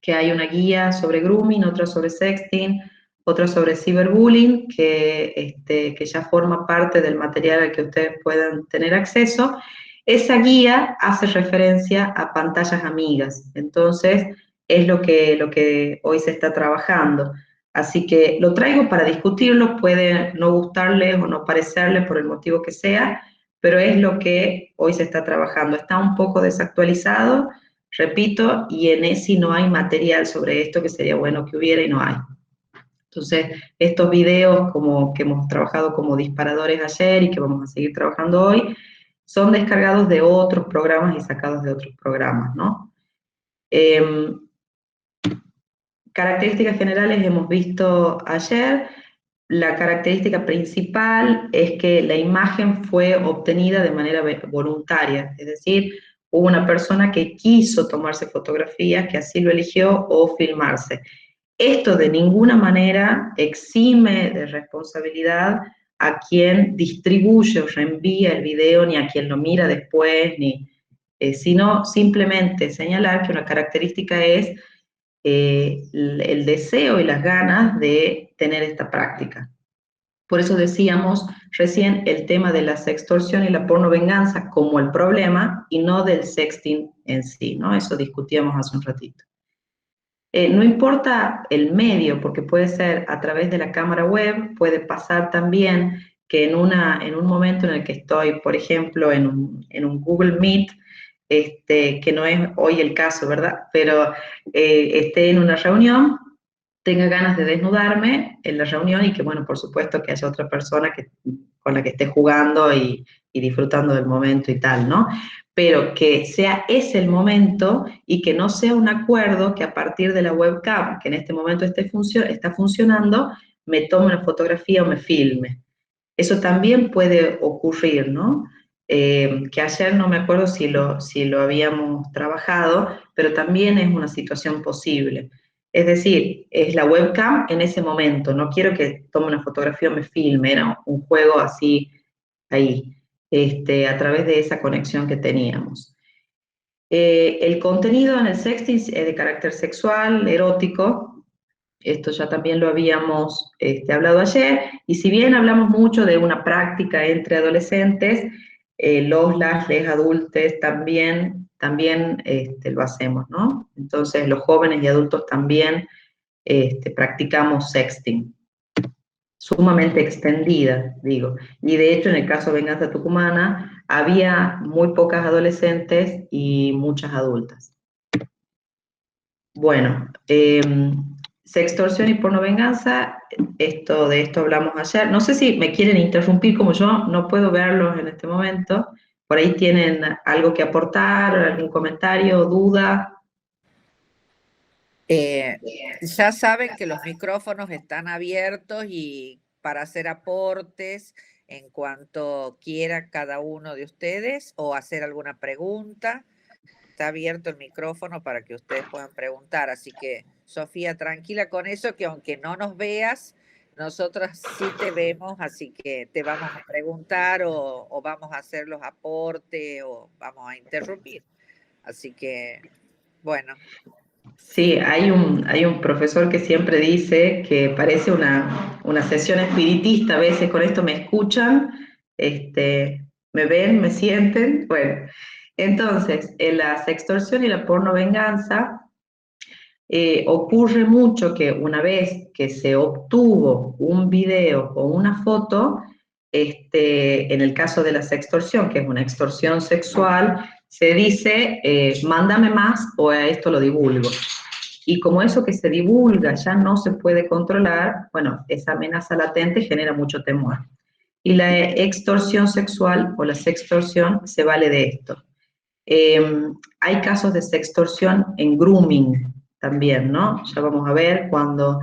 que hay una guía sobre grooming, otra sobre sexting, otra sobre ciberbullying, que ya forma parte del material al que ustedes puedan tener acceso. Esa guía hace referencia a pantallas amigas, entonces es lo que hoy se está trabajando. Así que lo traigo para discutirlo, puede no gustarles o no parecerles por el motivo que sea, pero es lo que hoy se está trabajando. Está un poco desactualizado, repito, y en ESI no hay material sobre esto que sería bueno que hubiera y no hay. Entonces, estos videos como que hemos trabajado como disparadores ayer y que vamos a seguir trabajando hoy, son descargados de otros programas y sacados de otros programas, ¿no? Características generales hemos visto ayer. La característica principal es que la imagen fue obtenida de manera voluntaria, es decir, hubo una persona que quiso tomarse fotografías, que así lo eligió, o filmarse. Esto de ninguna manera exime de responsabilidad a quien distribuye o reenvía el video, ni a quien lo mira después, sino simplemente señalar que una característica es el deseo y las ganas de tener esta práctica. Por eso decíamos recién el tema de la sextorsión y la pornovenganza como el problema y no del sexting en sí, ¿no? Eso discutíamos hace un ratito. No importa el medio, porque puede ser a través de la cámara web, puede pasar también que en un momento en el que estoy, por ejemplo, en un Google Meet, que no es hoy el caso, ¿verdad? Pero esté en una reunión, tenga ganas de desnudarme en la reunión y que, bueno, por supuesto que haya otra persona con la que esté jugando y disfrutando del momento y tal, ¿no? Pero que sea ese el momento y que no sea un acuerdo que a partir de la webcam, que en este momento está funcionando, me tome una fotografía o me filme. Eso también puede ocurrir, ¿no? Que ayer no me acuerdo si lo habíamos trabajado, pero también es una situación posible. Es decir, es la webcam en ese momento, no quiero que tome una fotografía o me filme, era un juego así ahí, a través de esa conexión que teníamos. El contenido en el sexting es de carácter sexual, erótico, esto ya también lo habíamos hablado ayer, y si bien hablamos mucho de una práctica entre adolescentes, les adultos también lo hacemos, ¿no? Entonces los jóvenes y adultos también practicamos sexting, sumamente extendida, digo. Y de hecho, en el caso de Venganza Tucumana, había muy pocas adolescentes y muchas adultas. Bueno, sextorsión y pornovenganza, de esto hablamos ayer. No sé si me quieren interrumpir, como yo no puedo verlos en este momento. Por ahí tienen algo que aportar, algún comentario, duda. Ya saben que los micrófonos están abiertos y para hacer aportes en cuanto quiera cada uno de ustedes o hacer alguna pregunta. Está abierto el micrófono para que ustedes puedan preguntar. Así que, Sofía, tranquila con eso, que aunque no nos veas, nosotros sí te vemos, así que te vamos a preguntar o vamos a hacer los aportes o vamos a interrumpir. Así que, bueno. Sí, hay un profesor que siempre dice que parece una sesión espiritista, a veces con esto me escuchan, me ven, me sienten, bueno. Entonces, en la sextorsión y la pornovenganza ocurre mucho que una vez que se obtuvo un video o una foto, en el caso de la sextorsión, que es una extorsión sexual, se dice, mándame más o a esto lo divulgo. Y como eso que se divulga ya no se puede controlar, bueno, esa amenaza latente genera mucho temor. Y la extorsión sexual o la sextorsión se vale de esto. Hay casos de sextorsión en grooming también, ¿no? Ya vamos a ver cuando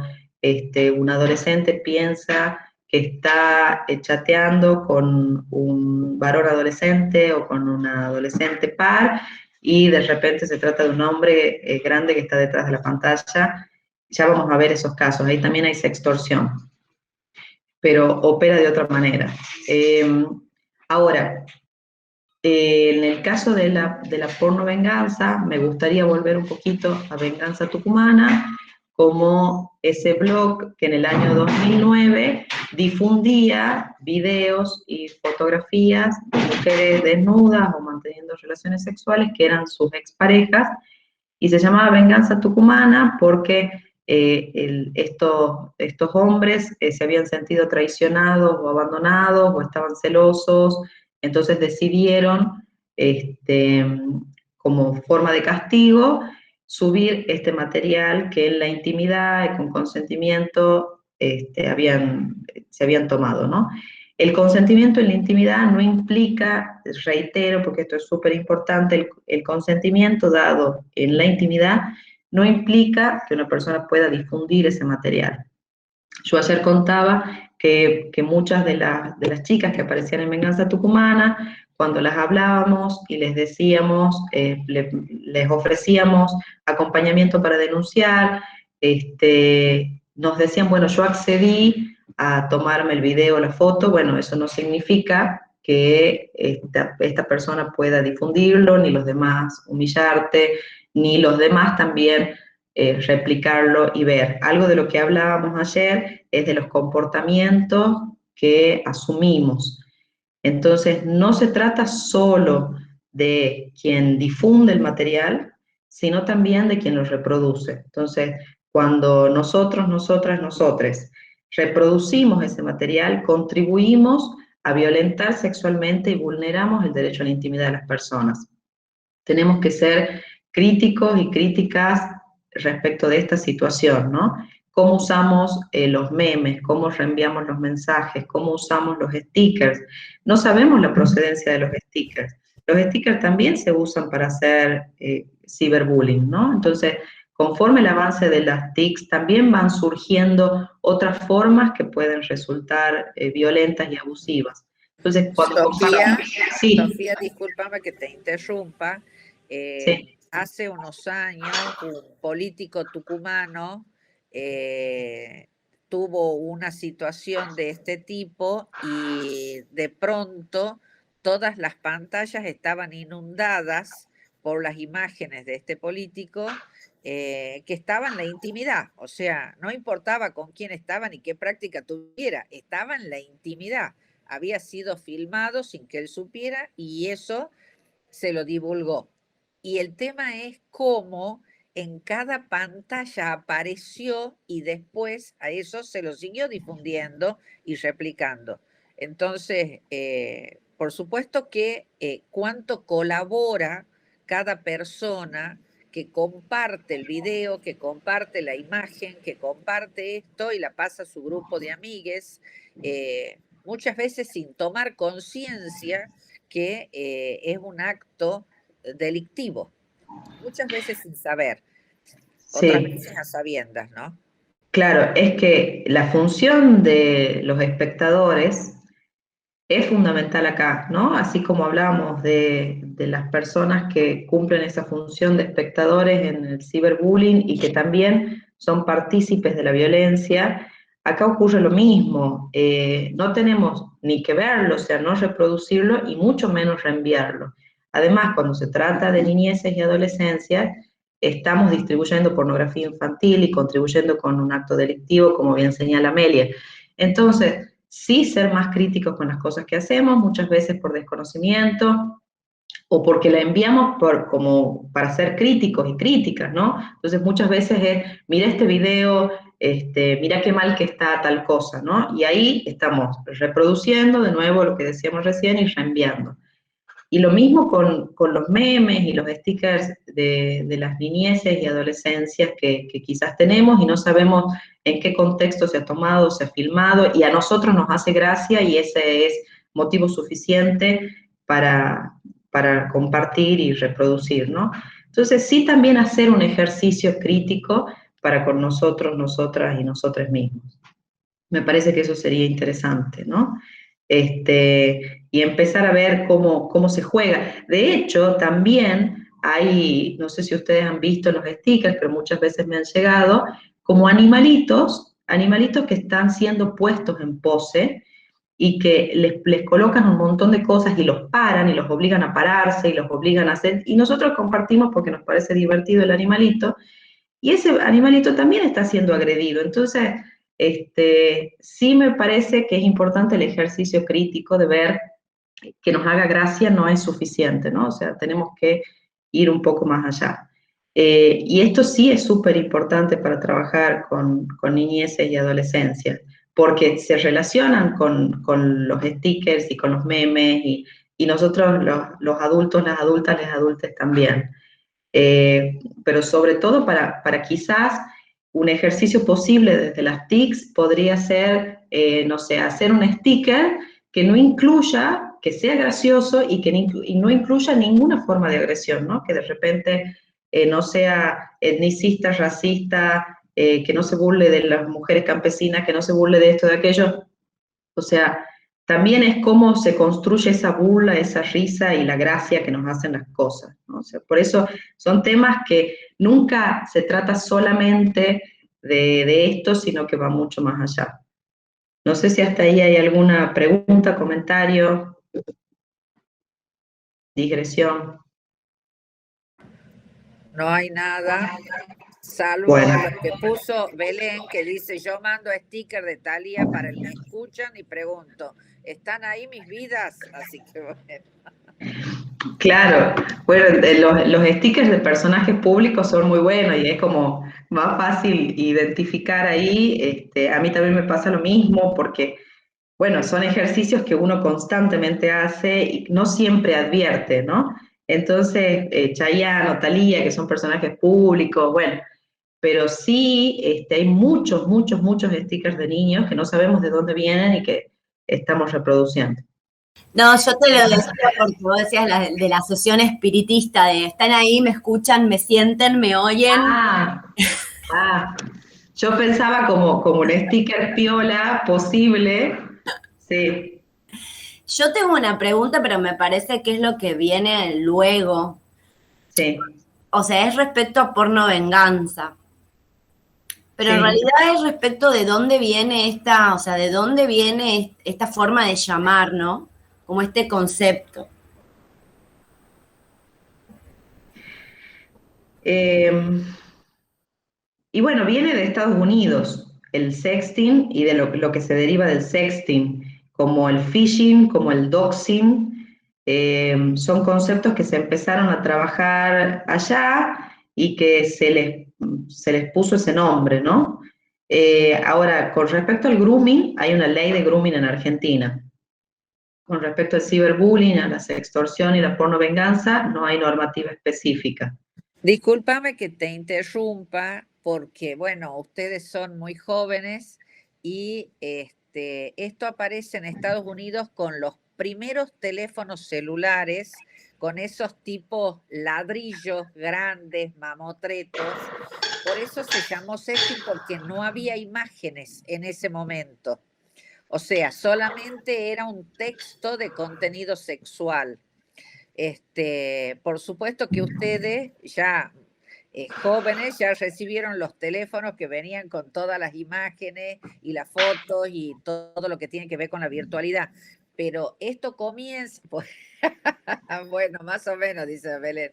un adolescente piensa que está chateando con un varón adolescente o con una adolescente par, y de repente se trata de un hombre grande que está detrás de la pantalla. Ya vamos a ver esos casos, ahí también hay sextorsión, pero opera de otra manera. Ahora, en el caso de la porno venganza, me gustaría volver un poquito a Venganza Tucumana, como ese blog que en el año 2009 difundía videos y fotografías de mujeres desnudas o manteniendo relaciones sexuales que eran sus exparejas, y se llamaba Venganza Tucumana porque estos hombres se habían sentido traicionados o abandonados o estaban celosos, entonces decidieron, como forma de castigo, subir este material que en la intimidad y con consentimiento se habían tomado, ¿no? El consentimiento en la intimidad no implica, reitero, porque esto es súper importante, el consentimiento dado en la intimidad no implica que una persona pueda difundir ese material. Yo ayer contaba que muchas de las chicas que aparecían en Venganza Tucumana, cuando las hablábamos y les decíamos, les ofrecíamos acompañamiento para denunciar, nos decían, bueno, yo accedí a tomarme el video, la foto. Bueno, eso no significa que esta persona pueda difundirlo, ni los demás humillarte, ni los demás también replicarlo y ver. Algo de lo que hablábamos ayer es de los comportamientos que asumimos. Entonces, no se trata solo de quien difunde el material, sino también de quien lo reproduce. Entonces, cuando nosotros, nosotras, nosotres reproducimos ese material, contribuimos a violentar sexualmente y vulneramos el derecho a la intimidad de las personas. Tenemos que ser críticos y críticas respecto de esta situación, ¿no? Cómo usamos los memes, cómo reenviamos los mensajes, cómo usamos los stickers. No sabemos la procedencia de los stickers. Los stickers también se usan para hacer ciberbullying, ¿no? Entonces, conforme el avance de las TICs, también van surgiendo otras formas que pueden resultar violentas y abusivas. Entonces, cuando sí. Sofía, discúlpame que te interrumpa. Sí. Hace unos años, un político tucumano tuvo una situación de este tipo y de pronto todas las pantallas estaban inundadas por las imágenes de este político que estaba en la intimidad. O sea, no importaba con quién estaba ni qué práctica tuviera, estaba en la intimidad. Había sido filmado sin que él supiera y eso se lo divulgó. Y el tema es cómo en cada pantalla apareció y después a eso se lo siguió difundiendo y replicando. Entonces, por supuesto que cuánto colabora cada persona que comparte el video, que comparte la imagen, que comparte esto y la pasa a su grupo de amigues, muchas veces sin tomar conciencia que es un acto delictivo, muchas veces sin saber, otras veces a sabiendas, ¿no? Claro, es que la función de los espectadores es fundamental acá, ¿no? Así como hablábamos de las personas que cumplen esa función de espectadores en el ciberbullying y que también son partícipes de la violencia, acá ocurre lo mismo. No tenemos ni que verlo, o sea, no reproducirlo y mucho menos reenviarlo. Además, cuando se trata de niñeces y adolescencias, estamos distribuyendo pornografía infantil y contribuyendo con un acto delictivo, como bien señala Amelia. Entonces, sí ser más críticos con las cosas que hacemos, muchas veces por desconocimiento o porque la enviamos como para ser críticos y críticas, ¿no? Entonces muchas veces es, mira este video, mira qué mal que está tal cosa, ¿no? Y ahí estamos reproduciendo de nuevo lo que decíamos recién y reenviando. Y lo mismo con los memes y los stickers de las niñeces y adolescencias que quizás tenemos y no sabemos en qué contexto se ha tomado, se ha filmado, y a nosotros nos hace gracia y ese es motivo suficiente para compartir y reproducir, ¿no? Entonces sí también hacer un ejercicio crítico para con nosotros, nosotras y nosotros mismos. Me parece que eso sería interesante, ¿no? Y empezar a ver cómo se juega. De hecho, también hay, no sé si ustedes han visto los stickers, pero muchas veces me han llegado, como animalitos que están siendo puestos en pose y que les colocan un montón de cosas y los paran y los obligan a pararse y los obligan a hacer, y nosotros compartimos porque nos parece divertido el animalito, y ese animalito también está siendo agredido. Entonces, sí me parece que es importante el ejercicio crítico de ver que nos haga gracia no es suficiente, ¿no? O sea, tenemos que ir un poco más allá. Y esto sí es súper importante para trabajar con niñeces y adolescencia, porque se relacionan con los stickers y con los memes, y nosotros los adultos, las adultas, les adultes también. Pero sobre todo para quizás un ejercicio posible desde las TICs podría ser, no sé, hacer un sticker que no incluya, que sea gracioso y que no incluya ninguna forma de agresión, ¿no? Que de repente no sea etnicista, racista, que no se burle de las mujeres campesinas, que no se burle de esto, de aquello. O sea, también es cómo se construye esa burla, esa risa y la gracia que nos hacen las cosas, ¿no? O sea, por eso son temas que nunca se trata solamente de esto, sino que va mucho más allá. No sé si hasta ahí hay alguna pregunta, comentario, digresión. No hay nada, salvo Bueno, lo que puso Belén, que dice, yo mando sticker de Thalía para el me escuchan y pregunto, ¿están ahí mis vidas? Así que bueno. claro, bueno, los stickers de personajes públicos son muy buenos y es como más fácil identificar ahí. A mí también me pasa lo mismo porque, bueno, son ejercicios que uno constantemente hace y no siempre advierte, ¿no? Entonces, Chayanne o Thalía, que son personajes públicos, bueno, pero sí hay muchos, muchos, muchos stickers de niños que no sabemos de dónde vienen y que estamos reproduciendo. No, yo te lo decía porque vos decías de la sesión espiritista, de están ahí, me escuchan, me sienten, me oyen. Ah, yo pensaba como un sticker piola posible, sí. Yo tengo una pregunta, pero me parece que es lo que viene luego. Sí, O sea, es respecto a porno venganza. Pero en sí. realidad es respecto de dónde viene esta, o sea, de dónde viene esta forma de llamar, ¿no? Como este concepto. Y bueno, viene de Estados Unidos el sexting y de lo que se deriva del sexting, como el phishing, como el doxing. Son conceptos que se empezaron a trabajar allá y que se les puso ese nombre, ¿no? Ahora, con respecto al grooming, hay una ley de grooming en Argentina. Con respecto al ciberbullying, a la sextorsión y la pornovenganza, no hay normativa específica. Discúlpame que te interrumpa porque, bueno, ustedes son muy jóvenes y esto aparece en Estados Unidos con los primeros teléfonos celulares, con esos tipos ladrillos grandes, mamotretos. Por eso se llamó sexting, porque no había imágenes en ese momento. O sea, solamente era un texto de contenido sexual. Por supuesto que ustedes ya jóvenes ya recibieron los teléfonos que venían con todas las imágenes y las fotos y todo lo que tiene que ver con la virtualidad. Pero esto comienza, pues, bueno, más o menos, dice Belén.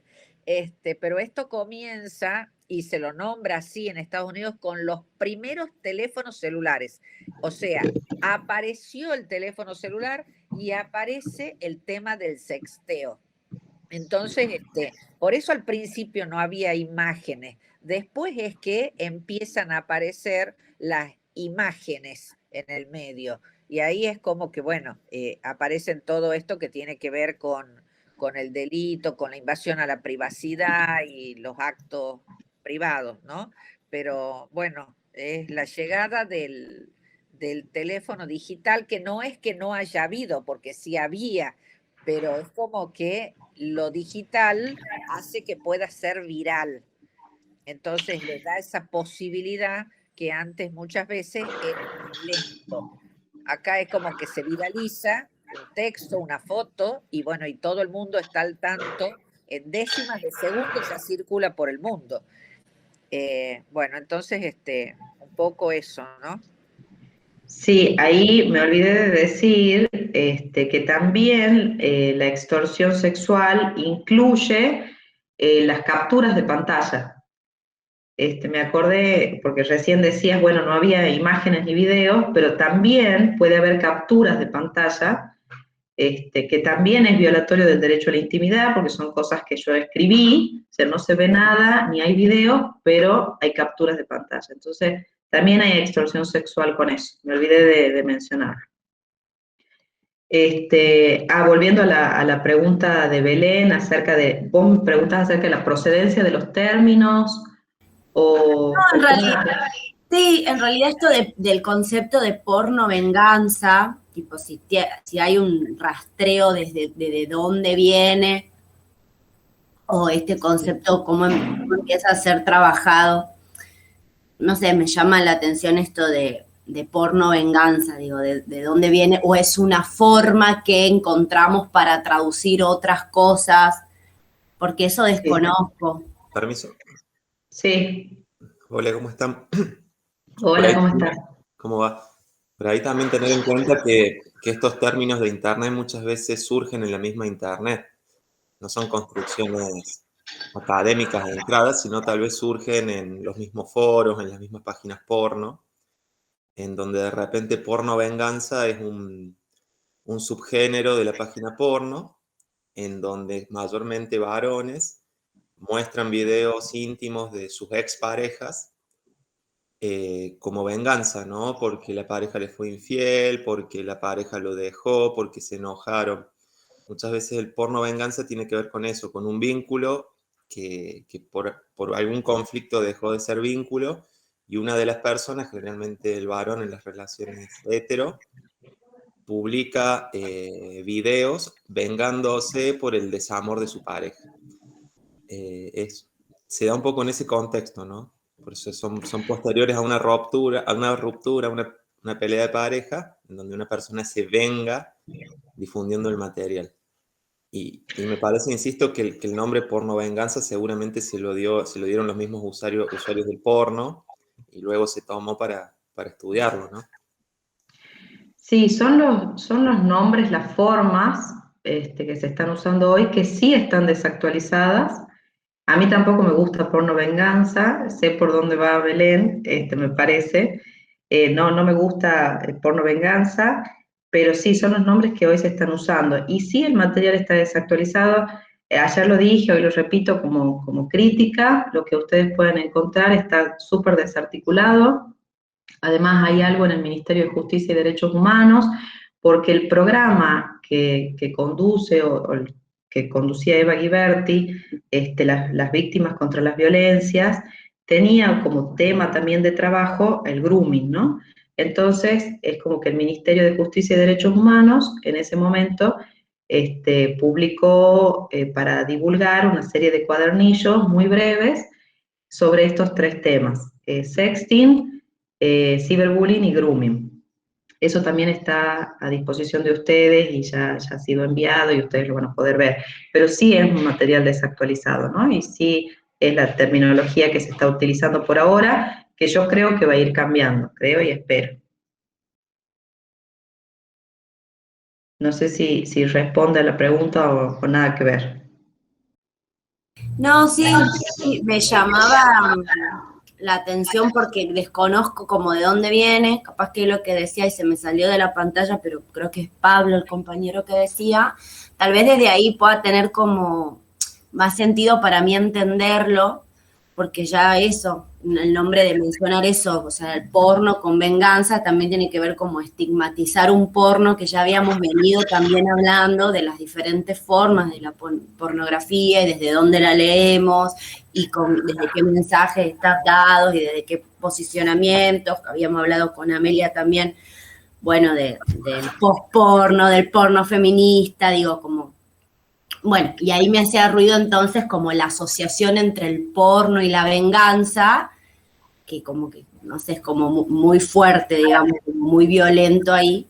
Pero esto comienza y se lo nombra así en Estados Unidos con los primeros teléfonos celulares. O sea, apareció el teléfono celular y aparece el tema del sexteo. Entonces, por eso al principio no había imágenes. Después es que empiezan a aparecer las imágenes en el medio. Y ahí es como que, bueno, aparecen todo esto que tiene que ver con el delito, con la invasión a la privacidad y los actos privados, ¿no? Pero bueno, es la llegada del teléfono digital, que no haya habido, porque sí había, pero es como que lo digital hace que pueda ser viral. Entonces le da esa posibilidad que antes muchas veces era lento. Acá es como que se viraliza un texto, una foto, y bueno, y todo el mundo está al tanto, en décimas de segundo ya circula por el mundo. Bueno, entonces, un poco eso, ¿no? Sí, ahí me olvidé de decir que también la extorsión sexual incluye las capturas de pantalla. Me acordé, porque recién decías, bueno, no había imágenes ni videos, pero también puede haber capturas de pantalla, que también es violatorio del derecho a la intimidad, porque son cosas que yo escribí, o sea, no se ve nada, ni hay videos, pero hay capturas de pantalla. Entonces, también hay extorsión sexual con eso, me olvidé de mencionar. Volviendo a la pregunta de Belén, vos me preguntas acerca de la procedencia de los términos, No, en realidad esto del concepto de porno venganza, tipo si hay un rastreo desde dónde viene, o este concepto cómo empieza a ser trabajado. No sé, me llama la atención esto de porno venganza, digo, de dónde viene, o es una forma que encontramos para traducir otras cosas, porque eso desconozco. Permiso. Sí. Hola, ¿cómo están? Hola, ¿cómo estás? ¿Cómo va? Por ahí también tener en cuenta que estos términos de Internet muchas veces surgen en la misma Internet. No son construcciones académicas de entrada, sino tal vez surgen en los mismos foros, en las mismas páginas porno, en donde de repente porno venganza es un subgénero de la página porno, en donde mayormente varones muestran videos íntimos de sus exparejas como venganza, ¿no? Porque la pareja le fue infiel, porque la pareja lo dejó, porque se enojaron. Muchas veces el porno venganza tiene que ver con eso, con un vínculo que por algún conflicto dejó de ser vínculo, y una de las personas, generalmente el varón en las relaciones hetero, publica videos vengándose por el desamor de su pareja. Se da un poco en ese contexto, ¿no? Por eso son posteriores a una ruptura, una pelea de pareja, en donde una persona se venga difundiendo el material. Y me parece, insisto, que el nombre porno venganza seguramente se lo dieron los mismos usuarios del porno, y luego se tomó para estudiarlo, ¿no? Sí, son los nombres, las formas que se están usando hoy, que sí están desactualizadas. A mí tampoco me gusta porno venganza, sé por dónde va Belén, me parece. No me gusta el porno venganza, pero sí son los nombres que hoy se están usando. Y sí, el material está desactualizado. Ayer lo dije, hoy lo repito como crítica, lo que ustedes pueden encontrar está súper desarticulado. Además, hay algo en el Ministerio de Justicia y Derechos Humanos, porque el programa que conduce o que conducía Eva Ghiberti, las víctimas contra las violencias, tenía como tema también de trabajo el grooming, ¿no? Entonces, es como que el Ministerio de Justicia y Derechos Humanos, en ese momento, publicó para divulgar una serie de cuadernillos muy breves sobre estos tres temas: sexting, ciberbullying y grooming. Eso también está a disposición de ustedes y ya ha sido enviado y ustedes lo van a poder ver. Pero sí es un material desactualizado, ¿no? Y sí es la terminología que se está utilizando por ahora, que yo creo que va a ir cambiando, creo y espero. No sé si responde a la pregunta o nada que ver. No, sí, me llamaba la atención porque desconozco como de dónde viene, capaz que lo que decía y se me salió de la pantalla, pero creo que es Pablo, el compañero que decía, tal vez desde ahí pueda tener como más sentido para mí entenderlo, porque ya eso, el nombre de mencionar eso, o sea, el porno con venganza también tiene que ver como estigmatizar un porno que ya habíamos venido también hablando de las diferentes formas de la pornografía y desde dónde la leemos y desde qué mensajes están dados y desde qué posicionamientos, que habíamos hablado con Amelia también, bueno, del post-porno, del porno feminista, digo, como... Bueno, y ahí me hacía ruido entonces como la asociación entre el porno y la venganza, que como que no sé, es como muy fuerte, digamos, muy violento ahí.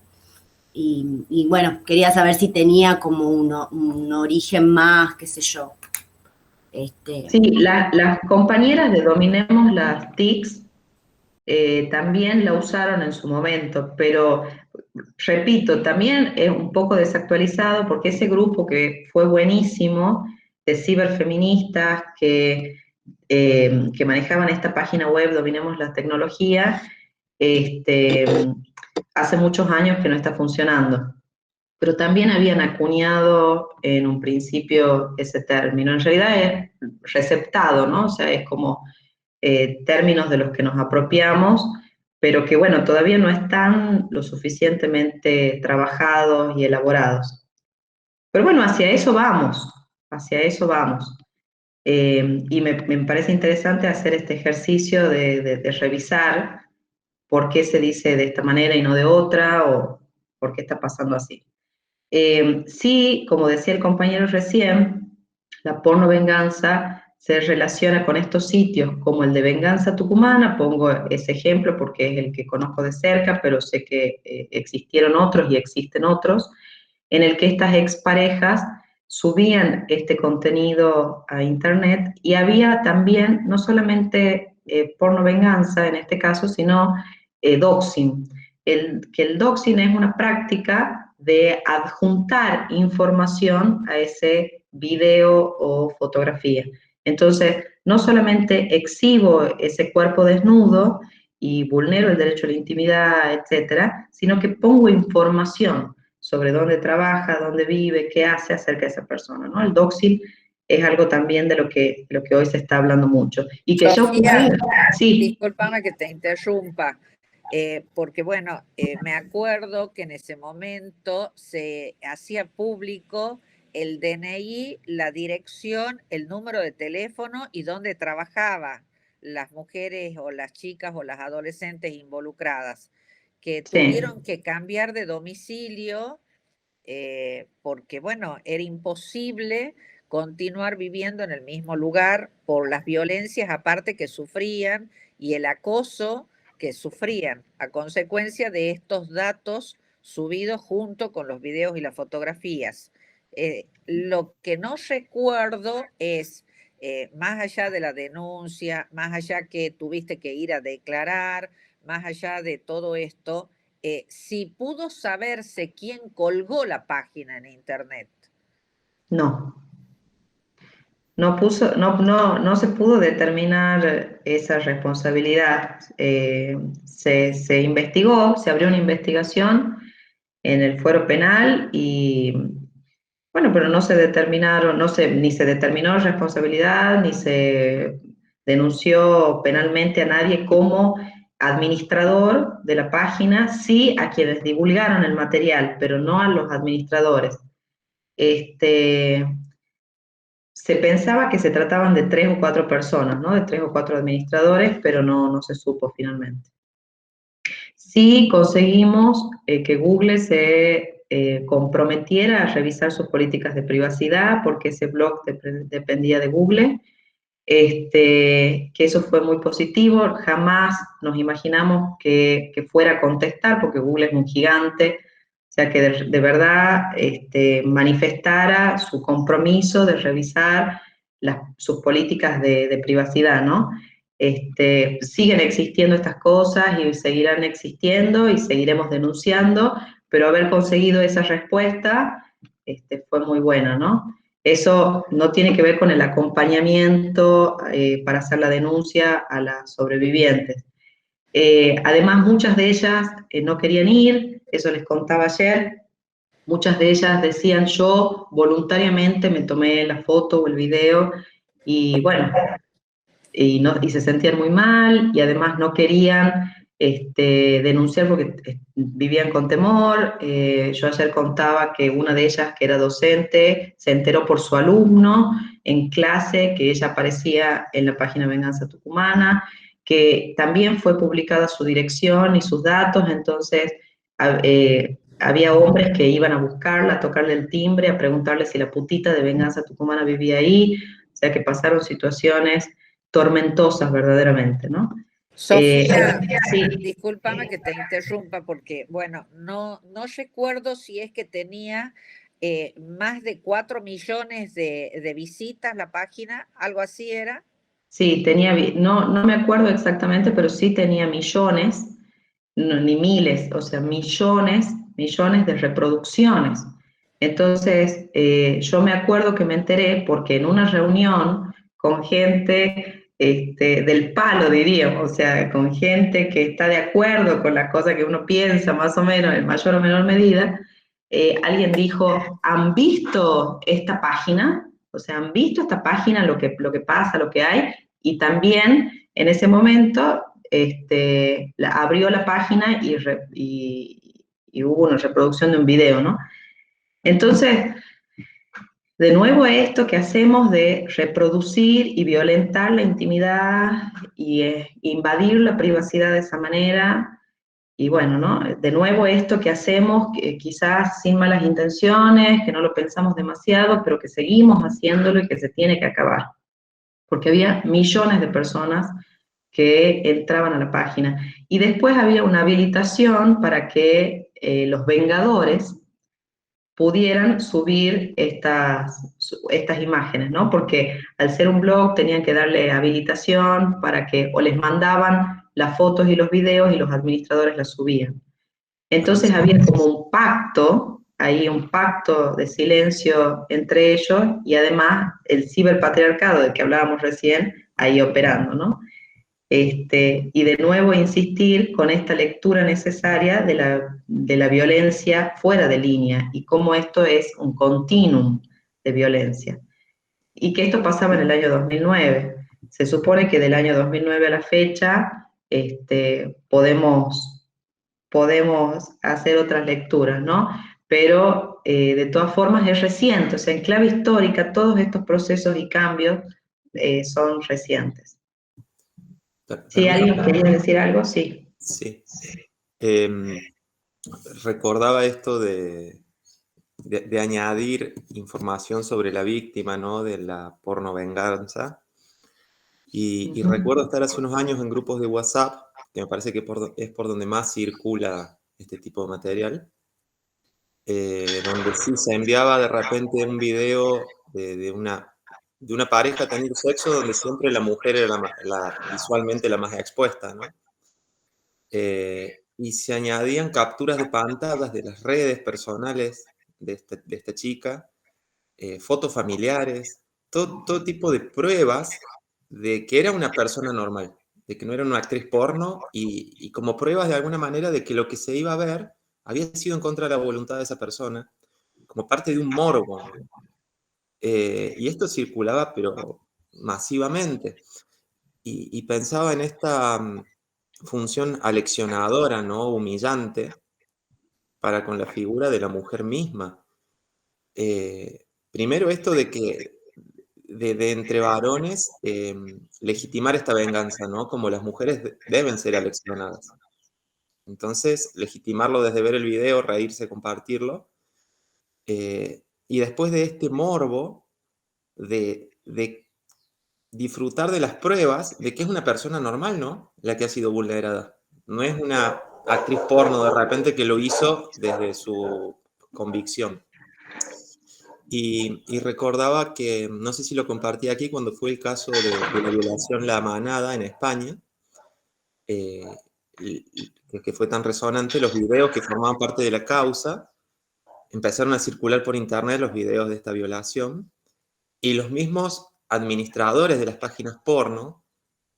Y bueno, quería saber si tenía como un origen más, qué sé yo. Sí, las compañeras de Dominemos las TICs también la usaron en su momento, pero repito, también es un poco desactualizado porque ese grupo que fue buenísimo de ciberfeministas que manejaban esta página web, Dominemos la Tecnología, hace muchos años que no está funcionando. Pero también habían acuñado en un principio ese término. En realidad es receptado, ¿no? O sea, es como términos de los que nos apropiamos, pero que, bueno, todavía no están lo suficientemente trabajados y elaborados. Pero bueno, hacia eso vamos, hacia eso vamos. Y me parece interesante hacer este ejercicio de revisar por qué se dice de esta manera y no de otra, o por qué está pasando así. Sí, como decía el compañero recién, la pornovenganza se relaciona con estos sitios como el de Venganza Tucumana, pongo ese ejemplo porque es el que conozco de cerca, pero sé que existieron otros y existen otros, en el que estas exparejas subían este contenido a internet y había también no solamente pornovenganza en este caso, sino doxing. Que el doxing es una práctica de adjuntar información a ese video o fotografía. Entonces, no solamente exhibo ese cuerpo desnudo y vulnero el derecho a la intimidad, etcétera, sino que pongo información sobre dónde trabaja, dónde vive, qué hace acerca de esa persona, ¿no? El doxing es algo también de lo que hoy se está hablando mucho. Y que Sofía, sí. Discúlpame que te interrumpa, porque bueno, me acuerdo que en ese momento se hacía público el DNI, la dirección, el número de teléfono y dónde trabajaba las mujeres o las chicas o las adolescentes involucradas, que tuvieron que cambiar de domicilio porque, bueno, era imposible continuar viviendo en el mismo lugar por las violencias aparte que sufrían y el acoso que sufrían a consecuencia de estos datos subidos junto con los videos y las fotografías. Lo que no recuerdo es, más allá de la denuncia, más allá que tuviste que ir a declarar, más allá de todo esto, si pudo saberse quién colgó la página en internet. No. No se pudo determinar esa responsabilidad. Se investigó, se abrió una investigación en el fuero penal y, bueno, pero no se determinaron, ni se determinó responsabilidad, ni se denunció penalmente a nadie como administrador de la página, sí a quienes divulgaron el material, pero no a los administradores. Se pensaba que se trataban de 3 o 4 personas, ¿no? De 3 o 4 administradores, pero no se supo finalmente. Sí conseguimos que Google se comprometiera a revisar sus políticas de privacidad, porque ese blog dependía de Google, que eso fue muy positivo. Jamás nos imaginamos que fuera a contestar, porque Google es un gigante, o sea, que de verdad manifestara su compromiso de revisar sus políticas de privacidad, ¿no? Siguen existiendo estas cosas y seguirán existiendo y seguiremos denunciando, pero haber conseguido esa respuesta fue muy buena, ¿no? Eso no tiene que ver con el acompañamiento para hacer la denuncia a las sobrevivientes. Además, muchas de ellas no querían ir, eso les contaba ayer. Muchas de ellas decían, yo voluntariamente me tomé la foto o el video y bueno, y se sentían muy mal y además no querían denunciar porque vivían con temor. Yo ayer contaba que una de ellas, que era docente, se enteró por su alumno en clase que ella aparecía en la página Venganza Tucumana, que también fue publicada su dirección y sus datos, entonces había hombres que iban a buscarla, a tocarle el timbre, a preguntarle si la putita de Venganza Tucumana vivía ahí, o sea que pasaron situaciones tormentosas verdaderamente, ¿no? Sofía, Sí, discúlpame que te interrumpa porque, bueno, no recuerdo si es que tenía más de 4 millones de visitas la página, algo así era. sí, no me acuerdo exactamente, pero sí tenía millones, ni miles, o sea, millones de reproducciones. Entonces, yo me acuerdo que me enteré porque en una reunión con gente del palo, diríamos, o sea, con gente que está de acuerdo con las cosas que uno piensa, más o menos, en mayor o menor medida, alguien dijo, ¿han visto esta página? O sea, ¿han visto esta página, lo que pasa, lo que hay? Y también en ese momento abrió la página y hubo una reproducción de un video, ¿no? Entonces, de nuevo esto que hacemos de reproducir y violentar la intimidad y invadir la privacidad de esa manera, y bueno, ¿no? De nuevo esto que hacemos, quizás sin malas intenciones, que no lo pensamos demasiado, pero que seguimos haciéndolo y que se tiene que acabar. Porque había millones de personas que entraban a la página. Y después había una habilitación para que los Vengadores pudieran subir estas imágenes, ¿no? Porque al ser un blog tenían que darle habilitación para que, o les mandaban las fotos y los videos y los administradores las subían. Entonces había como un pacto, ahí un pacto de silencio entre ellos y además el ciberpatriarcado del que hablábamos recién, ahí operando, ¿no? Y de nuevo insistir con esta lectura necesaria de la violencia fuera de línea y cómo esto es un continuum de violencia. Y que esto pasaba en el año 2009. Se supone que del año 2009 a la fecha podemos hacer otras lecturas, ¿no? Pero de todas formas es reciente, o sea, en clave histórica todos estos procesos y cambios son recientes. ¿Sí, alguien quería decir algo? Sí. Sí. Recordaba esto de añadir información sobre la víctima, ¿no? De la pornovenganza. Y recuerdo estar hace unos años en grupos de WhatsApp, que me parece que es por donde más circula este tipo de material, donde sí se enviaba de repente un video de una pareja teniendo sexo donde siempre la mujer era visualmente la más expuesta, ¿no? Y se añadían capturas de pantallas de las redes personales de esta chica, fotos familiares, todo tipo de pruebas de que era una persona normal, de que no era una actriz porno y como pruebas de alguna manera de que lo que se iba a ver había sido en contra de la voluntad de esa persona, como parte de un morbo. Y esto circulaba, pero masivamente. Y pensaba en esta función aleccionadora, ¿no? Humillante, para con la figura de la mujer misma. Primero esto de que de entre varones legitimar esta venganza, ¿no? Como las mujeres deben ser aleccionadas. Entonces, legitimarlo desde ver el video, reírse, compartirlo. Y después de este morbo de disfrutar de las pruebas de que es una persona normal, ¿no? La que ha sido vulnerada. No es una actriz porno de repente que lo hizo desde su convicción. Y recordaba que, no sé si lo compartí aquí, cuando fue el caso de la violación La Manada en España, que fue tan resonante, los videos que formaban parte de la causa, empezaron a circular por internet los videos de esta violación, y los mismos administradores de las páginas porno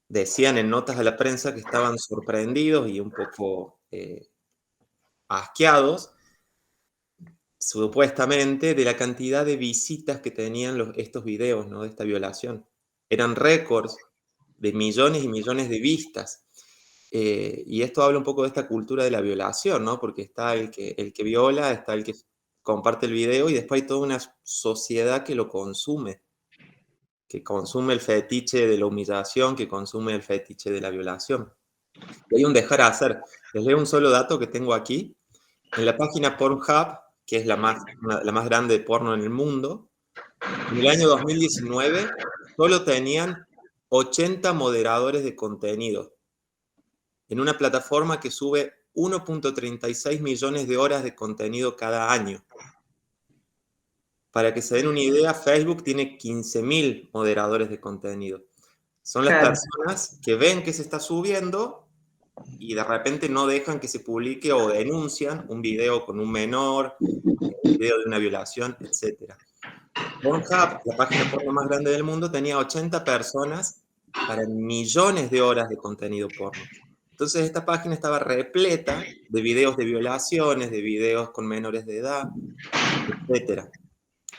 decían en notas a la prensa que estaban sorprendidos y un poco asqueados, supuestamente, de la cantidad de visitas que tenían estos videos, ¿no? De esta violación. Eran récords de millones y millones de vistas. Y esto habla un poco de esta cultura de la violación, ¿no? Porque está el que viola, está el que comparte el video y después hay toda una sociedad que lo consume, que consume el fetiche de la humillación, que consume el fetiche de la violación. Y hay un dejar hacer. Les leo un solo dato que tengo aquí. En la página Pornhub, que es la más grande de porno en el mundo, en el año 2019 solo tenían 80 moderadores de contenido. en una plataforma que sube 1.36 millones de horas de contenido cada año. Para que se den una idea, Facebook tiene 15.000 moderadores de contenido. Son las personas que ven que se está subiendo y de repente no dejan que se publique o denuncian un video con un menor, un video de una violación, etc. Pornhub, la página porno más grande del mundo, tenía 80 personas para millones de horas de contenido porno. Entonces esta página estaba repleta de videos de violaciones, de videos con menores de edad, etc.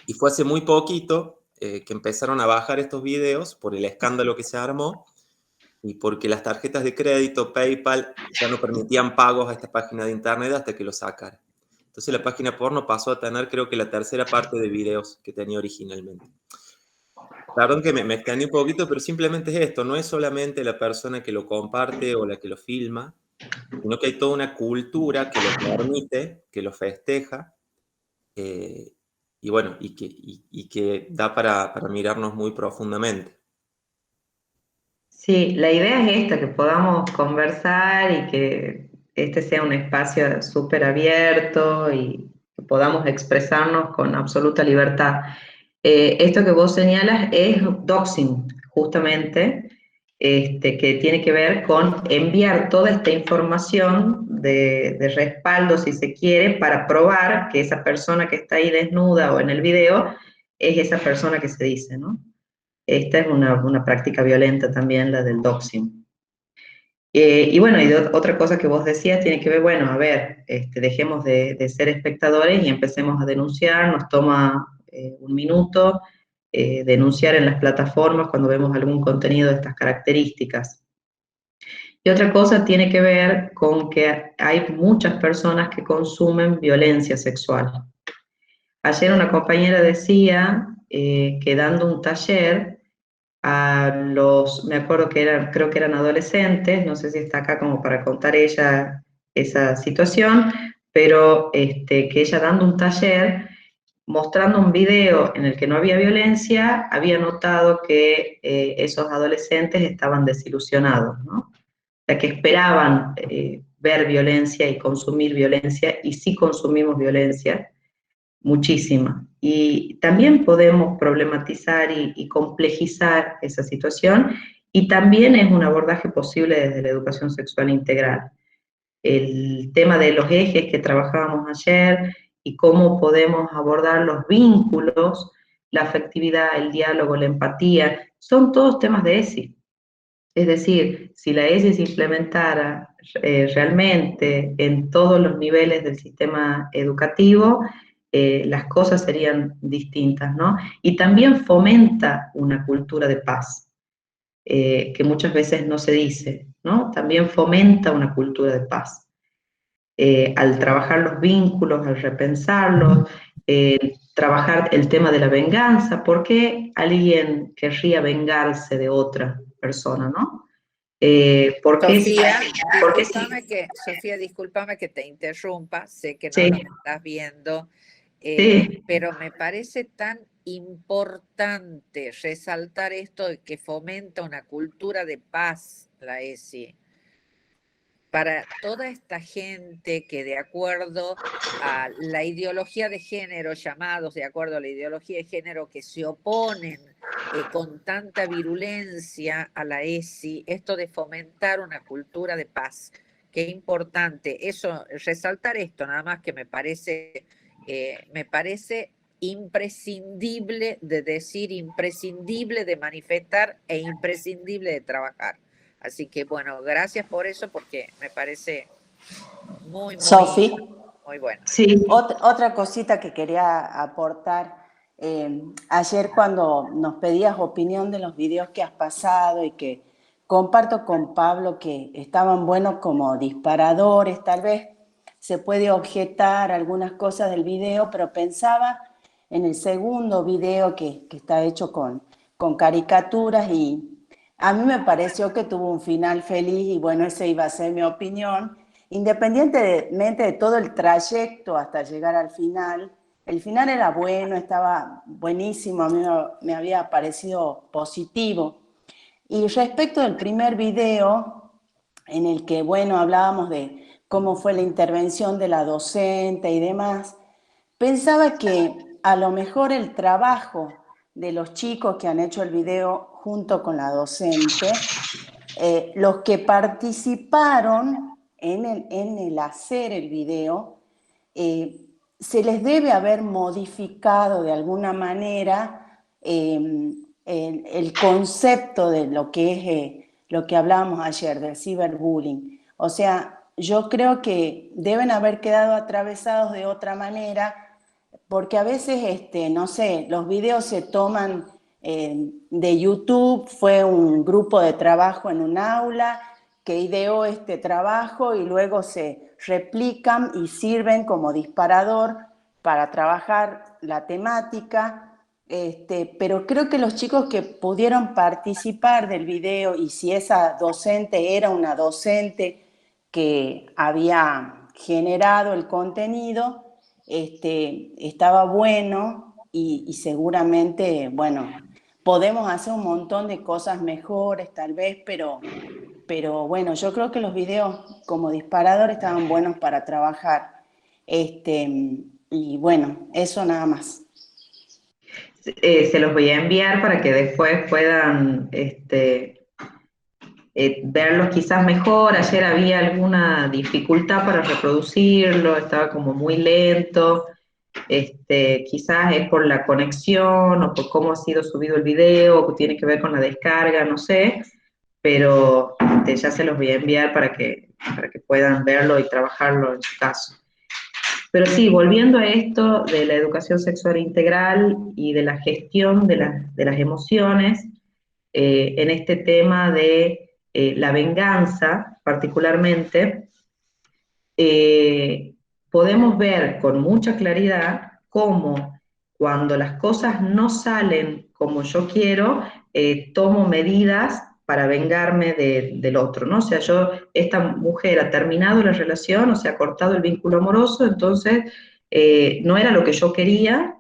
Y fue hace muy poquito que empezaron a bajar estos videos por el escándalo que se armó y porque las tarjetas de crédito, PayPal, ya no permitían pagos a esta página de internet hasta que lo sacara. Entonces la página porno pasó a tener, creo que, la tercera parte de videos que tenía originalmente. Perdón que me extendí un poquito, pero simplemente es esto, no es solamente la persona que lo comparte o la que lo filma, sino que hay toda una cultura que lo permite, que lo festeja, y bueno, y que da para mirarnos muy profundamente. Sí, la idea es esta, que podamos conversar y que este sea un espacio súper abierto y que podamos expresarnos con absoluta libertad. Esto que vos señalas es doxing, justamente, que tiene que ver con enviar toda esta información de respaldo, si se quiere, para probar que esa persona que está ahí desnuda o en el video es esa persona que se dice, ¿no? Esta es una práctica violenta también, la del doxing. Y bueno, otra cosa que vos decías tiene que ver, bueno, a ver, dejemos de ser espectadores y empecemos a denunciar, nos toma un minuto denunciar en las plataformas cuando vemos algún contenido de estas características. Y otra cosa tiene que ver con que hay muchas personas que consumen violencia sexual. Ayer una compañera decía que dando un taller a los, me acuerdo que creo que eran adolescentes, no sé si está acá como para contar ella esa situación, pero que ella dando un taller, mostrando un video en el que no había violencia, había notado que esos adolescentes estaban desilusionados, ¿no? O sea, que esperaban ver violencia y consumir violencia, y sí consumimos violencia, muchísima. Y también podemos problematizar y complejizar esa situación, y también es un abordaje posible desde la educación sexual integral. El tema de los ejes que trabajábamos ayer y cómo podemos abordar los vínculos, la afectividad, el diálogo, la empatía, son todos temas de ESI. Es decir, si la ESI se implementara realmente en todos los niveles del sistema educativo, las cosas serían distintas, ¿no? Y también fomenta una cultura de paz, que muchas veces no se dice, ¿no? También fomenta una cultura de paz. Al trabajar los vínculos, al repensarlos, trabajar el tema de la venganza. ¿Por qué alguien querría vengarse de otra persona, no? Sofía, discúlpame que te interrumpa, sé que no Sí. nos estás viendo, Sí. pero me parece tan importante resaltar esto de que fomenta una cultura de paz, la ESI, para toda esta gente que de acuerdo a la ideología de género, llamados de acuerdo a la ideología de género, que se oponen con tanta virulencia a la ESI, esto de fomentar una cultura de paz. Qué importante eso, resaltar esto, nada más que me parece imprescindible de decir, imprescindible de manifestar e imprescindible de trabajar. Así que, bueno, gracias por eso, porque me parece muy bueno. Sí. Otra cosita que quería aportar. Ayer cuando nos pedías opinión de los videos que has pasado y que comparto con Pablo que estaban buenos como disparadores, tal vez se puede objetar algunas cosas del video, pero pensaba en el segundo video que está hecho con caricaturas, y a mí me pareció que tuvo un final feliz, y bueno, esa iba a ser mi opinión. Independientemente de todo el trayecto hasta llegar al final, el final era bueno, estaba buenísimo, a mí me había parecido positivo. Y respecto del primer video, en el que, bueno, hablábamos de cómo fue la intervención de la docente y demás, pensaba que a lo mejor el trabajo de los chicos que han hecho el video junto con la docente, los que participaron en el hacer el video, se les debe haber modificado de alguna manera el concepto de lo que es lo que hablábamos ayer, del ciberbullying. O sea, yo creo que deben haber quedado atravesados de otra manera, porque a veces, no sé, los videos se toman de YouTube, fue un grupo de trabajo en un aula que ideó este trabajo y luego se replican y sirven como disparador para trabajar la temática. Pero creo que los chicos que pudieron participar del video, y si esa docente era una docente que había generado el contenido, estaba bueno y seguramente, bueno, podemos hacer un montón de cosas mejores tal vez, pero bueno, yo creo que los videos como disparador estaban buenos para trabajar. Y bueno, eso nada más. Se los voy a enviar para que después puedan verlos quizás mejor. Ayer había alguna dificultad para reproducirlo, estaba como muy lento. Quizás es por la conexión o por cómo ha sido subido el video, o tiene que ver con la descarga, no sé, pero ya se los voy a enviar para que puedan verlo y trabajarlo en su caso. Pero sí, volviendo a esto de la educación sexual integral y de la gestión de las emociones, en este tema de la venganza particularmente, podemos ver con mucha claridad cómo cuando las cosas no salen como yo quiero, tomo medidas para vengarme del otro, ¿no? O sea, esta mujer ha terminado la relación, o sea, ha cortado el vínculo amoroso, entonces no era lo que yo quería,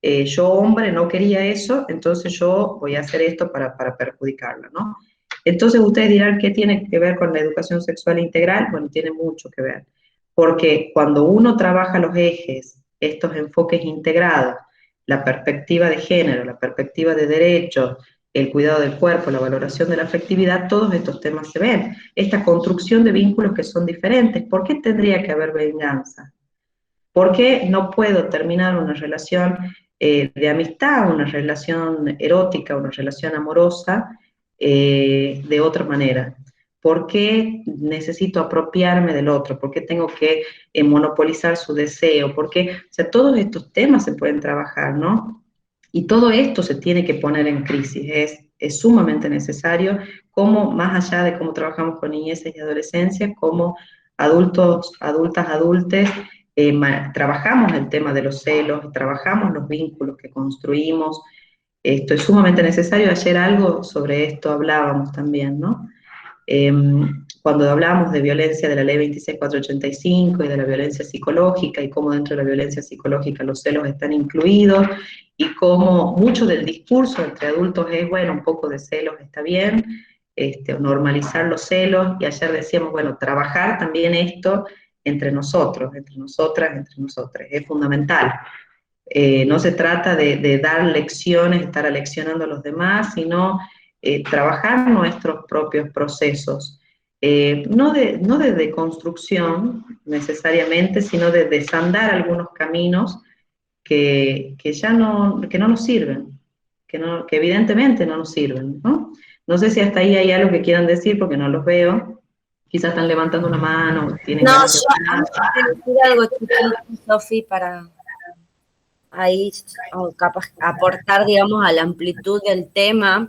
yo hombre no quería eso, entonces yo voy a hacer esto para perjudicarla, ¿no? Entonces ustedes dirán, ¿qué tiene que ver con la educación sexual integral? Bueno, tiene mucho que ver, porque cuando uno trabaja los ejes, estos enfoques integrados, la perspectiva de género, la perspectiva de derechos, el cuidado del cuerpo, la valoración de la afectividad, todos estos temas se ven. Esta construcción de vínculos que son diferentes. ¿Por qué tendría que haber venganza? ¿Por qué no puedo terminar una relación de amistad, una relación erótica, una relación amorosa de otra manera? ¿Por qué necesito apropiarme del otro? ¿Por qué tengo que monopolizar su deseo? ¿Por qué? O sea, todos estos temas se pueden trabajar, ¿no? Y todo esto se tiene que poner en crisis, es sumamente necesario, como más allá de cómo trabajamos con niñeces y adolescencias, como adultos, adultas, adultes, trabajamos el tema de los celos, trabajamos los vínculos que construimos. Esto es sumamente necesario. Ayer algo sobre esto hablábamos también, ¿no? Cuando hablábamos de violencia de la ley 26485 y de la violencia psicológica, y cómo dentro de la violencia psicológica los celos están incluidos, y cómo mucho del discurso entre adultos es, bueno, un poco de celos está bien, normalizar los celos, y ayer decíamos, bueno, trabajar también esto entre nosotros, entre nosotras, entre nosotros, es fundamental. No se trata de dar lecciones, estar aleccionando a los demás, sino trabajar nuestros propios procesos, no de deconstrucción necesariamente, sino de desandar algunos caminos que no nos sirven, que evidentemente no nos sirven, ¿no? No sé si hasta ahí hay algo que quieran decir, porque no los veo. Quizás están levantando una mano. No, yo quiero decir algo chiquito, Sofi, para ahí capaz aportar, digamos, a la amplitud del tema.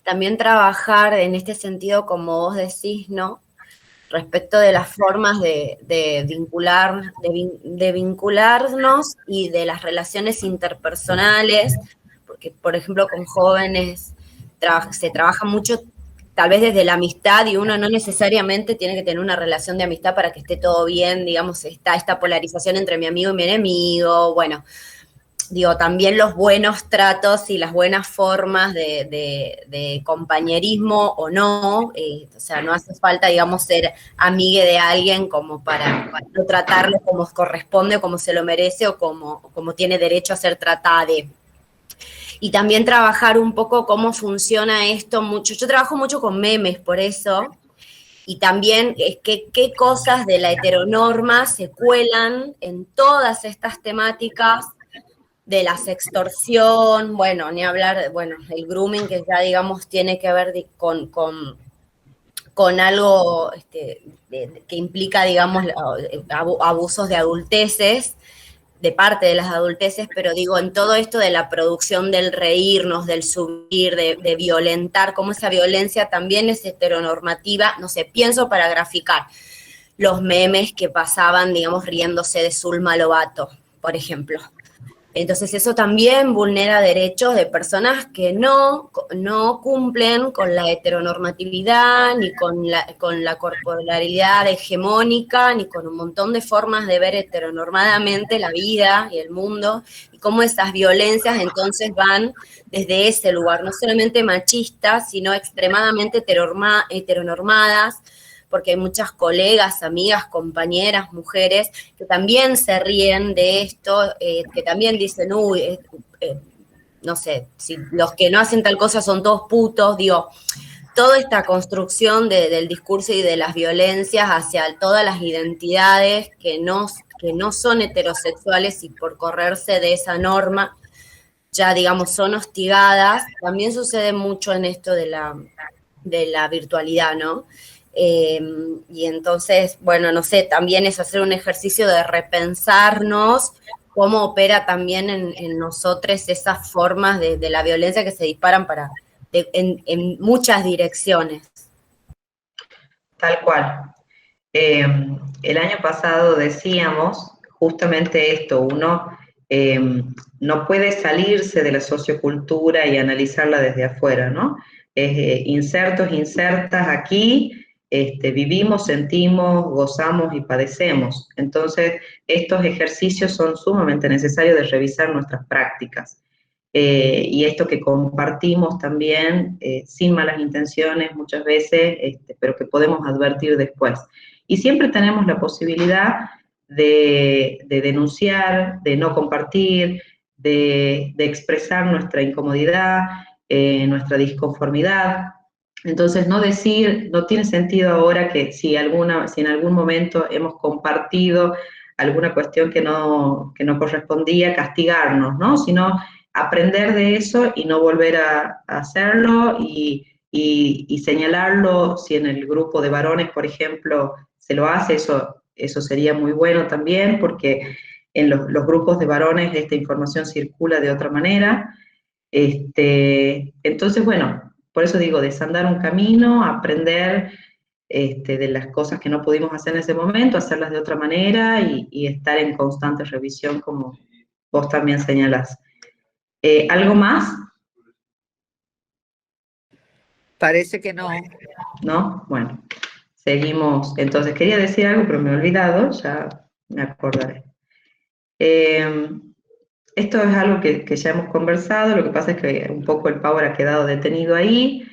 También trabajar en este sentido, como vos decís, ¿no? Respecto de las formas de vincularnos y de las relaciones interpersonales, porque, por ejemplo, con jóvenes se trabaja mucho, tal vez desde la amistad, y uno no necesariamente tiene que tener una relación de amistad para que esté todo bien, digamos, está esta polarización entre mi amigo y mi enemigo, bueno, digo, también los buenos tratos y las buenas formas de compañerismo o no, o sea, no hace falta, digamos, ser amigue de alguien como para no tratarlo como corresponde o como se lo merece o como tiene derecho a ser tratada. Y también trabajar un poco cómo funciona esto mucho. Yo trabajo mucho con memes, por eso, y también qué cosas de la heteronorma se cuelan en todas estas temáticas de la sextorsión, bueno, ni hablar, bueno, el grooming que ya, digamos, tiene que ver con algo que implica, digamos, abusos de adulteces, de parte de las adulteces, pero digo, en todo esto de la producción del reírnos, del subir, de violentar, cómo esa violencia también es heteronormativa, no sé, pienso para graficar los memes que pasaban, digamos, riéndose de Zulma Lobato, por ejemplo. Entonces eso también vulnera derechos de personas que no cumplen con la heteronormatividad, ni con la corporalidad hegemónica, ni con un montón de formas de ver heteronormadamente la vida y el mundo, y cómo esas violencias entonces van desde ese lugar, no solamente machistas, sino extremadamente heteronormadas, porque hay muchas colegas, amigas, compañeras, mujeres, que también se ríen de esto, que también dicen, uy, no sé, si los que no hacen tal cosa son todos putos, digo, toda esta construcción del discurso y de las violencias hacia todas las identidades que no son heterosexuales y por correrse de esa norma, ya digamos, son hostigadas, también sucede mucho en esto de la virtualidad, ¿no? Y entonces, bueno, no sé, también es hacer un ejercicio de repensarnos cómo opera también en nosotros esas formas de la violencia que se disparan en muchas direcciones. Tal cual. El año pasado decíamos justamente esto, uno no puede salirse de la sociocultura y analizarla desde afuera, ¿no? Insertos, insertas aquí, vivimos, sentimos, gozamos y padecemos. Entonces, estos ejercicios son sumamente necesarios de revisar nuestras prácticas. Y esto que compartimos también, sin malas intenciones muchas veces, pero que podemos advertir después. Y siempre tenemos la posibilidad de denunciar, de no compartir, de expresar nuestra incomodidad, nuestra disconformidad. Entonces, no tiene sentido ahora que si en algún momento hemos compartido alguna cuestión que no correspondía, castigarnos, ¿no? Sino aprender de eso y no volver a hacerlo y señalarlo. Si en el grupo de varones, por ejemplo, se lo hace, eso sería muy bueno también, porque en los grupos de varones esta información circula de otra manera. Entonces, bueno, por eso digo, desandar un camino, aprender de las cosas que no pudimos hacer en ese momento, hacerlas de otra manera y estar en constante revisión, como vos también señalás. ¿Algo más? Parece que no. ¿No? Bueno, seguimos. Entonces, quería decir algo, pero me he olvidado, ya me acordaré. Esto es algo que ya hemos conversado, lo que pasa es que un poco el power ha quedado detenido ahí.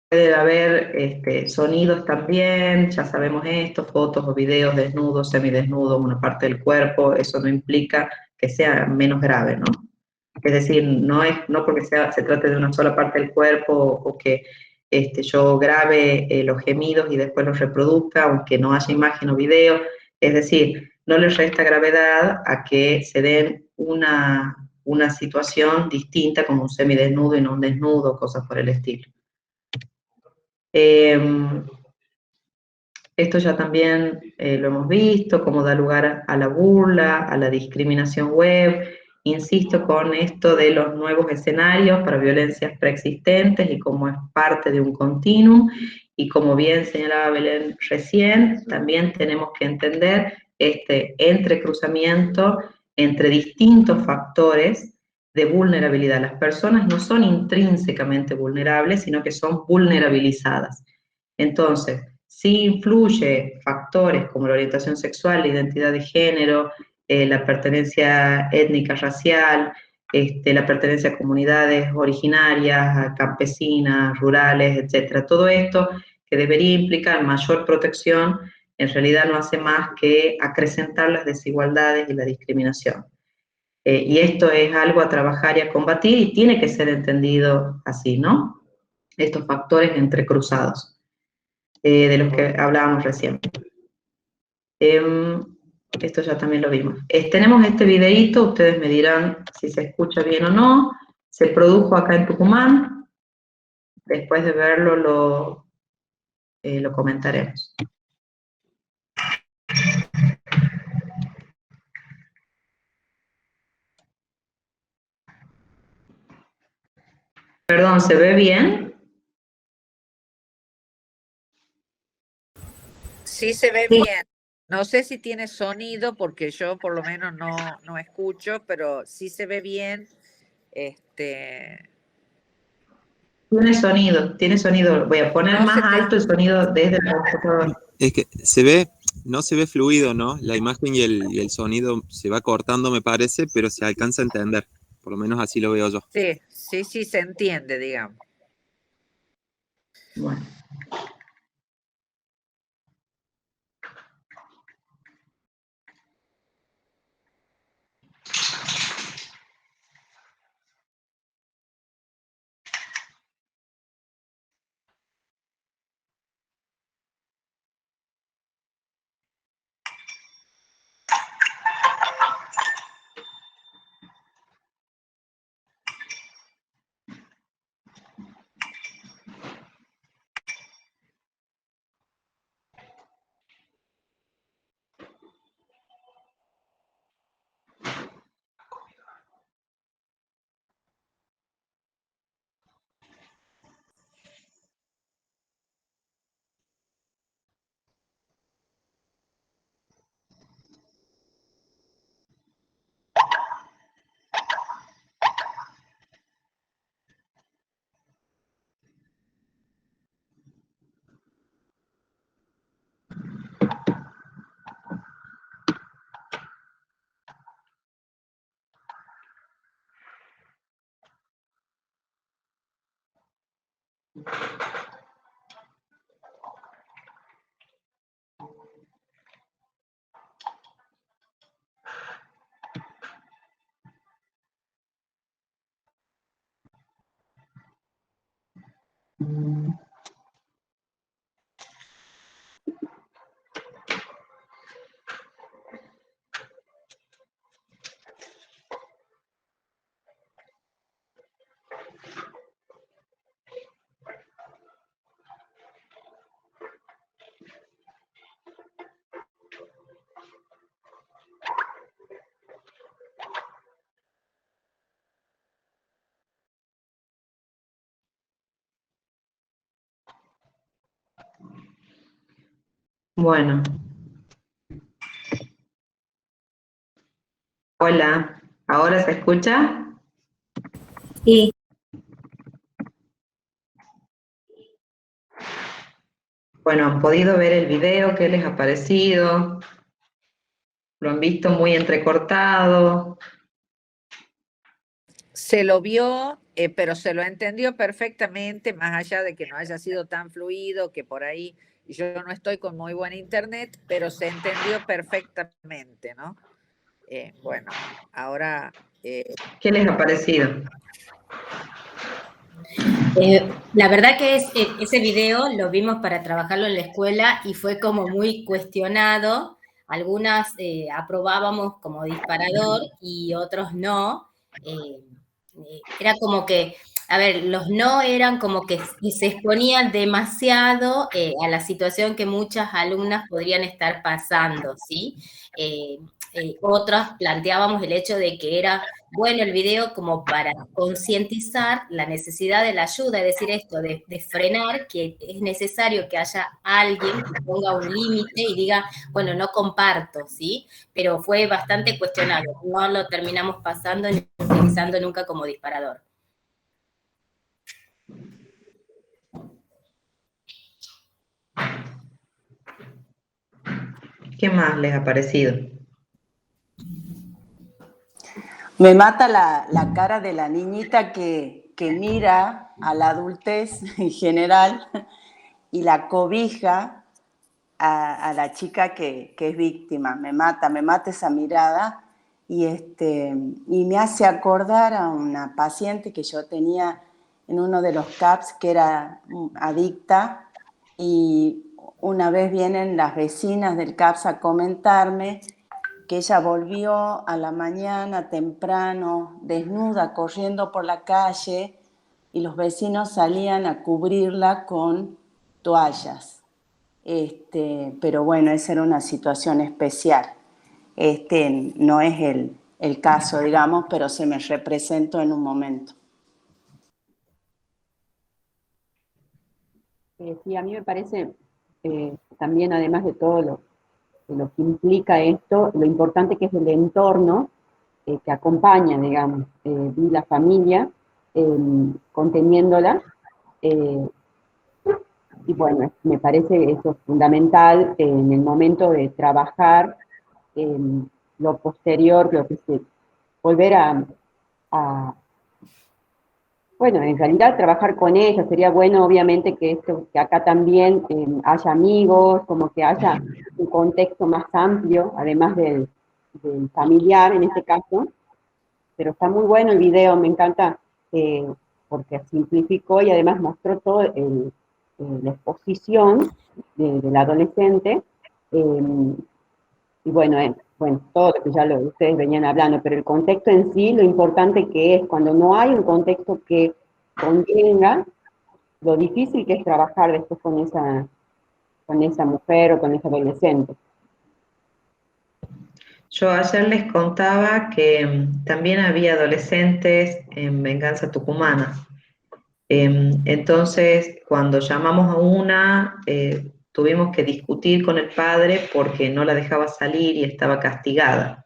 Puede haber sonidos también, ya sabemos esto, fotos o videos desnudos, semidesnudos, una parte del cuerpo, eso no implica que sea menos grave, ¿no? Es decir, no porque se trate de una sola parte del cuerpo o que yo grabe los gemidos y después los reproduzca, aunque no haya imagen o video. Es decir, no les resta gravedad a que se den una situación distinta como un semidesnudo y no un desnudo, cosas por el estilo. Esto ya también lo hemos visto, cómo da lugar a la burla, a la discriminación web. Insisto con esto de los nuevos escenarios para violencias preexistentes y cómo es parte de un continuum. Y como bien señalaba Belén recién, también tenemos que entender este entrecruzamiento entre distintos factores de vulnerabilidad. Las personas no son intrínsecamente vulnerables, sino que son vulnerabilizadas. Entonces, sí influye factores como la orientación sexual, la identidad de género, la pertenencia étnica, racial, la pertenencia a comunidades originarias, a campesinas, rurales, etcétera. Todo esto que debería implicar mayor protección, en realidad no hace más que acrecentar las desigualdades y la discriminación. Y esto es algo a trabajar y a combatir y tiene que ser entendido así, ¿no? Estos factores entrecruzados de los que hablábamos recién. Esto ya también lo vimos. Tenemos este videíto, ustedes me dirán si se escucha bien o no. Se produjo acá en Tucumán. Después de verlo lo comentaremos. Perdón, ¿se ve bien? Sí se ve bien. No sé si tiene sonido, porque yo por lo menos no escucho, pero sí se ve bien. Tiene sonido. Voy a poner más alto el sonido desde la computadora. Es que no se ve fluido, ¿no? La imagen y el sonido se va cortando, me parece, pero se alcanza a entender. Por lo menos así lo veo yo. Sí, se entiende, digamos. Bueno. Bueno. Hola, ¿ahora se escucha? Sí. Bueno, ¿han podido ver el video? ¿Qué les ha parecido? ¿Lo han visto muy entrecortado? Se lo vio, pero se lo entendió perfectamente, más allá de que no haya sido tan fluido, que por ahí yo no estoy con muy buen internet, pero se entendió perfectamente, ¿no? Bueno, ahora... ¿Qué les ha parecido? La verdad que ese video lo vimos para trabajarlo en la escuela y fue como muy cuestionado. Algunas aprobábamos como disparador y otros no. Era como que, a ver, los no eran como que se exponían demasiado a la situación que muchas alumnas podrían estar pasando, ¿sí? Otras planteábamos el hecho de que era bueno el video como para concientizar la necesidad de la ayuda, es decir, esto de frenar, que es necesario que haya alguien que ponga un límite y diga, bueno, no comparto, ¿sí? Pero fue bastante cuestionado, no lo terminamos pasando ni utilizando nunca como disparador. ¿Qué más les ha parecido? Me mata la cara de la niñita que mira a la adultez en general y la cobija a la chica que es víctima. Me mata esa mirada y me hace acordar a una paciente que yo tenía en uno de los CAPS que era adicta, y una vez vienen las vecinas del CAPS a comentarme que ella volvió a la mañana temprano, desnuda, corriendo por la calle, y los vecinos salían a cubrirla con toallas. Pero bueno, esa era una situación especial. No es el caso, digamos, pero se me representó en un momento. Sí, a mí me parece también, además de todo lo que implica esto, lo importante que es el entorno que acompaña, digamos, y la familia, conteniéndola. Y bueno, me parece eso fundamental en el momento de trabajar lo posterior, lo que se volver bueno, en realidad trabajar con ella, sería bueno obviamente que acá también haya amigos, como que haya un contexto más amplio, además del familiar en este caso, pero está muy bueno el video, me encanta, porque simplificó y además mostró todo la exposición del adolescente, y bueno, todo lo que ya ustedes venían hablando, pero el contexto en sí, lo importante que es, cuando no hay un contexto que contenga, lo difícil que es trabajar después con esa mujer o con ese adolescente. Yo ayer les contaba que también había adolescentes en Venganza Tucumana. Entonces, cuando llamamos a una, tuvimos que discutir con el padre porque no la dejaba salir y estaba castigada.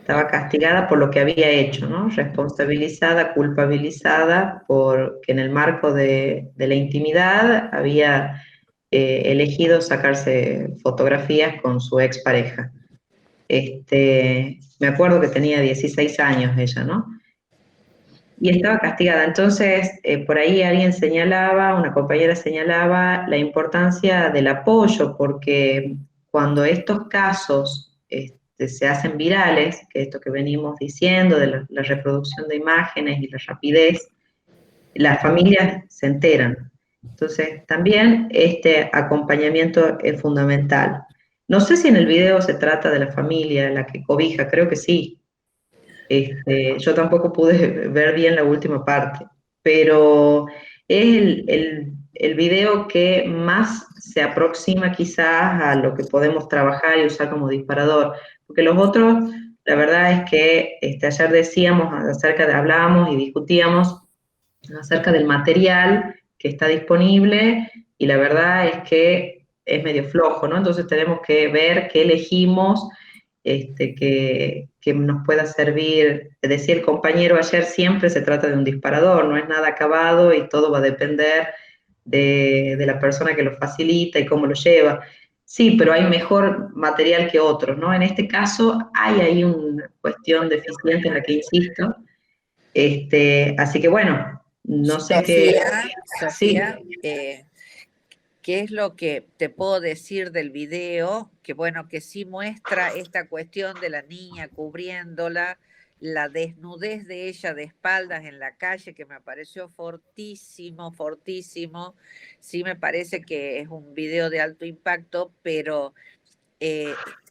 Estaba castigada por lo que había hecho, ¿no? Responsabilizada, culpabilizada, porque en el marco de la intimidad había elegido sacarse fotografías con su expareja. Me acuerdo que tenía 16 años ella, ¿no? Y estaba castigada. Entonces, por ahí alguien señalaba, una compañera señalaba la importancia del apoyo, porque cuando estos casos se hacen virales, que esto que venimos diciendo de la reproducción de imágenes y la rapidez, las familias se enteran. Entonces, también este acompañamiento es fundamental. No sé si en el video se trata de la familia, la que cobija, creo que sí. Yo tampoco pude ver bien la última parte, pero es el video que más se aproxima quizás a lo que podemos trabajar y usar como disparador, porque los otros, la verdad es que ayer decíamos hablábamos y discutíamos acerca del material que está disponible, y la verdad es que es medio flojo, ¿no? Entonces tenemos que ver qué elegimos, que nos pueda servir. Decía el compañero ayer, siempre se trata de un disparador, no es nada acabado y todo va a depender de la persona que lo facilita y cómo lo lleva. Sí, pero hay mejor material que otros, ¿no? En este caso hay ahí una cuestión deficiente en la que insisto. Así que bueno, no sé qué. Sofía, Sí. ¿qué es lo que te puedo decir del video? Que bueno, que sí muestra esta cuestión de la niña cubriéndola, la desnudez de ella de espaldas en la calle, que me pareció fortísimo, fortísimo. Sí me parece que es un video de alto impacto, pero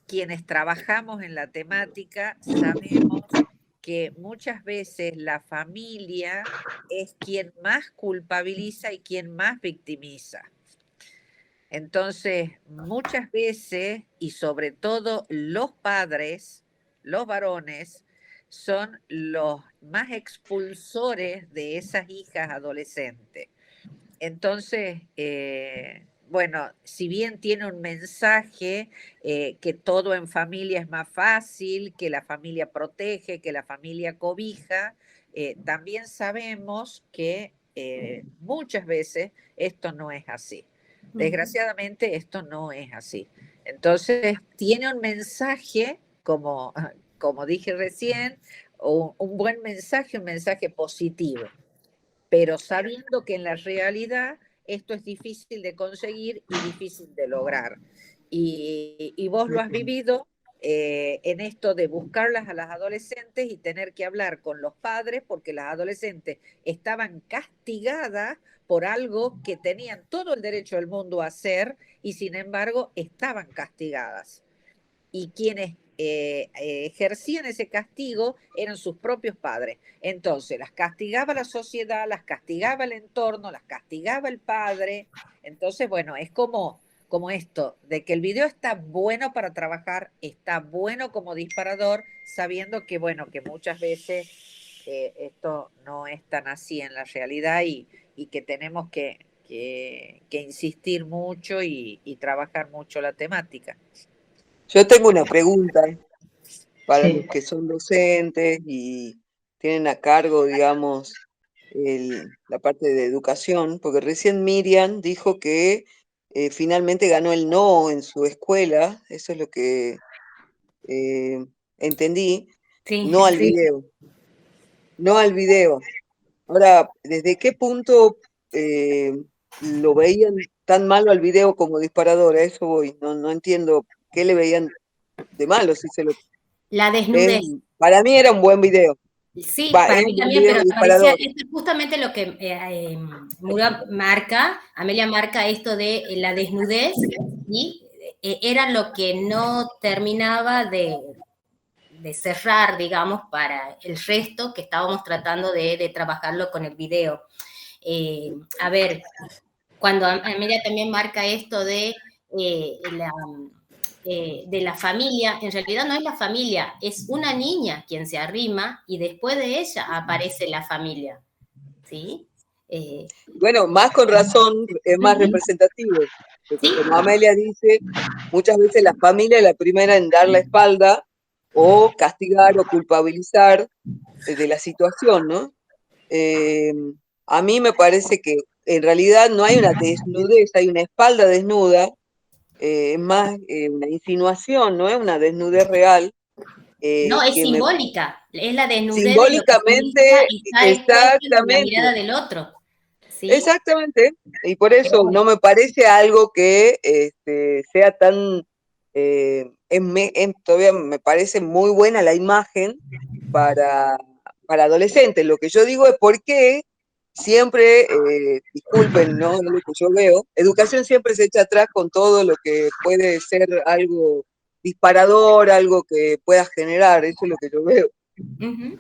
quienes trabajamos en la temática sabemos que muchas veces la familia es quien más culpabiliza y quien más victimiza. Entonces, muchas veces, y sobre todo los padres, los varones, son los más expulsores de esas hijas adolescentes. Entonces, bueno, si bien tiene un mensaje que todo en familia es más fácil, que la familia protege, que la familia cobija, también sabemos que muchas veces esto no es así. Desgraciadamente esto no es así. Entonces, tiene un mensaje, como dije recién, un buen mensaje, un mensaje positivo, pero sabiendo que en la realidad esto es difícil de conseguir y difícil de lograr. Y vos lo has vivido en esto de buscarlas a las adolescentes y tener que hablar con los padres porque las adolescentes estaban castigadas por algo que tenían todo el derecho del mundo a hacer y sin embargo estaban castigadas. Y quienes ejercían ese castigo eran sus propios padres. Entonces las castigaba la sociedad, las castigaba el entorno, las castigaba el padre. Entonces, bueno, es como esto, de que el video está bueno para trabajar, está bueno como disparador, sabiendo que, bueno, que muchas veces esto no es tan así en la realidad y que tenemos que insistir mucho y trabajar mucho la temática. Yo tengo una pregunta para Sí. los que son docentes y tienen a cargo, digamos, la parte de educación, porque recién Miriam dijo que finalmente ganó el no en su escuela, eso es lo que entendí, Sí, no al video, no al video. Ahora, ¿desde qué punto lo veían tan malo al video como disparador? A eso voy, no entiendo qué le veían de malo, si se lo... la desnudez. Para mí era un buen video. Sí, Va, para es mí un buen también, video pero disparador. parecía, esto es justamente lo que Mura marca, Amelia marca esto de la desnudez, y era lo que no terminaba de cerrar, digamos, para el resto que estábamos tratando de trabajarlo con el video. A ver, cuando Amelia también marca esto de la familia, en realidad no es la familia, es una niña quien se arrima y después de ella aparece la familia, ¿sí? Bueno, más con razón es más representativo, porque ¿sí? como Amelia dice, muchas veces la familia es la primera en dar la espalda o castigar o culpabilizar de la situación, ¿no? A mí me parece que en realidad no hay una desnudez, hay una espalda desnuda, es más una insinuación, no es una desnudez real. No, es Que me, simbólica, es la desnudez de lo que significa simbólicamente, estar expuesto ante la exactamente, mirada del otro, ¿sí? exactamente, y por eso no me parece algo que sea tan, todavía me parece muy buena la imagen para adolescentes. Lo que yo digo es por qué siempre, disculpen, ¿no? Es lo que yo veo, educación siempre se echa atrás con todo lo que puede ser algo disparador, algo que pueda generar, eso es lo que yo veo. Uh-huh.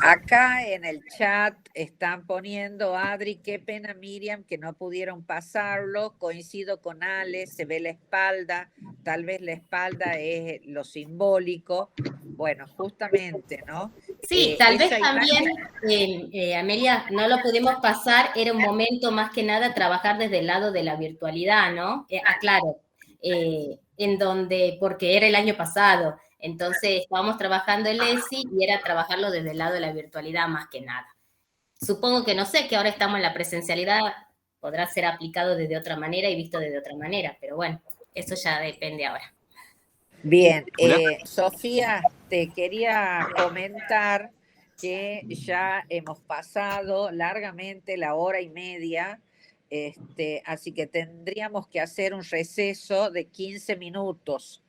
Acá en el chat están poniendo, Adri, qué pena Miriam que no pudieron pasarlo, coincido con Ale, se ve la espalda, tal vez la espalda es lo simbólico, bueno, justamente, ¿no? Sí, tal vez esa también, imagen... Amelia, no lo pudimos pasar, era un momento más que nada trabajar desde el lado de la virtualidad, ¿no? Claro, en donde, porque era el año pasado, entonces estábamos trabajando el ESI y era trabajarlo desde el lado de la virtualidad más que nada. Supongo que no sé, que ahora estamos en la presencialidad, podrá ser aplicado desde otra manera y visto desde otra manera, pero bueno, eso ya depende ahora. Bien, Sofía, te quería comentar que ya hemos pasado largamente la 1:30, así que tendríamos que hacer un receso de 15 minutos.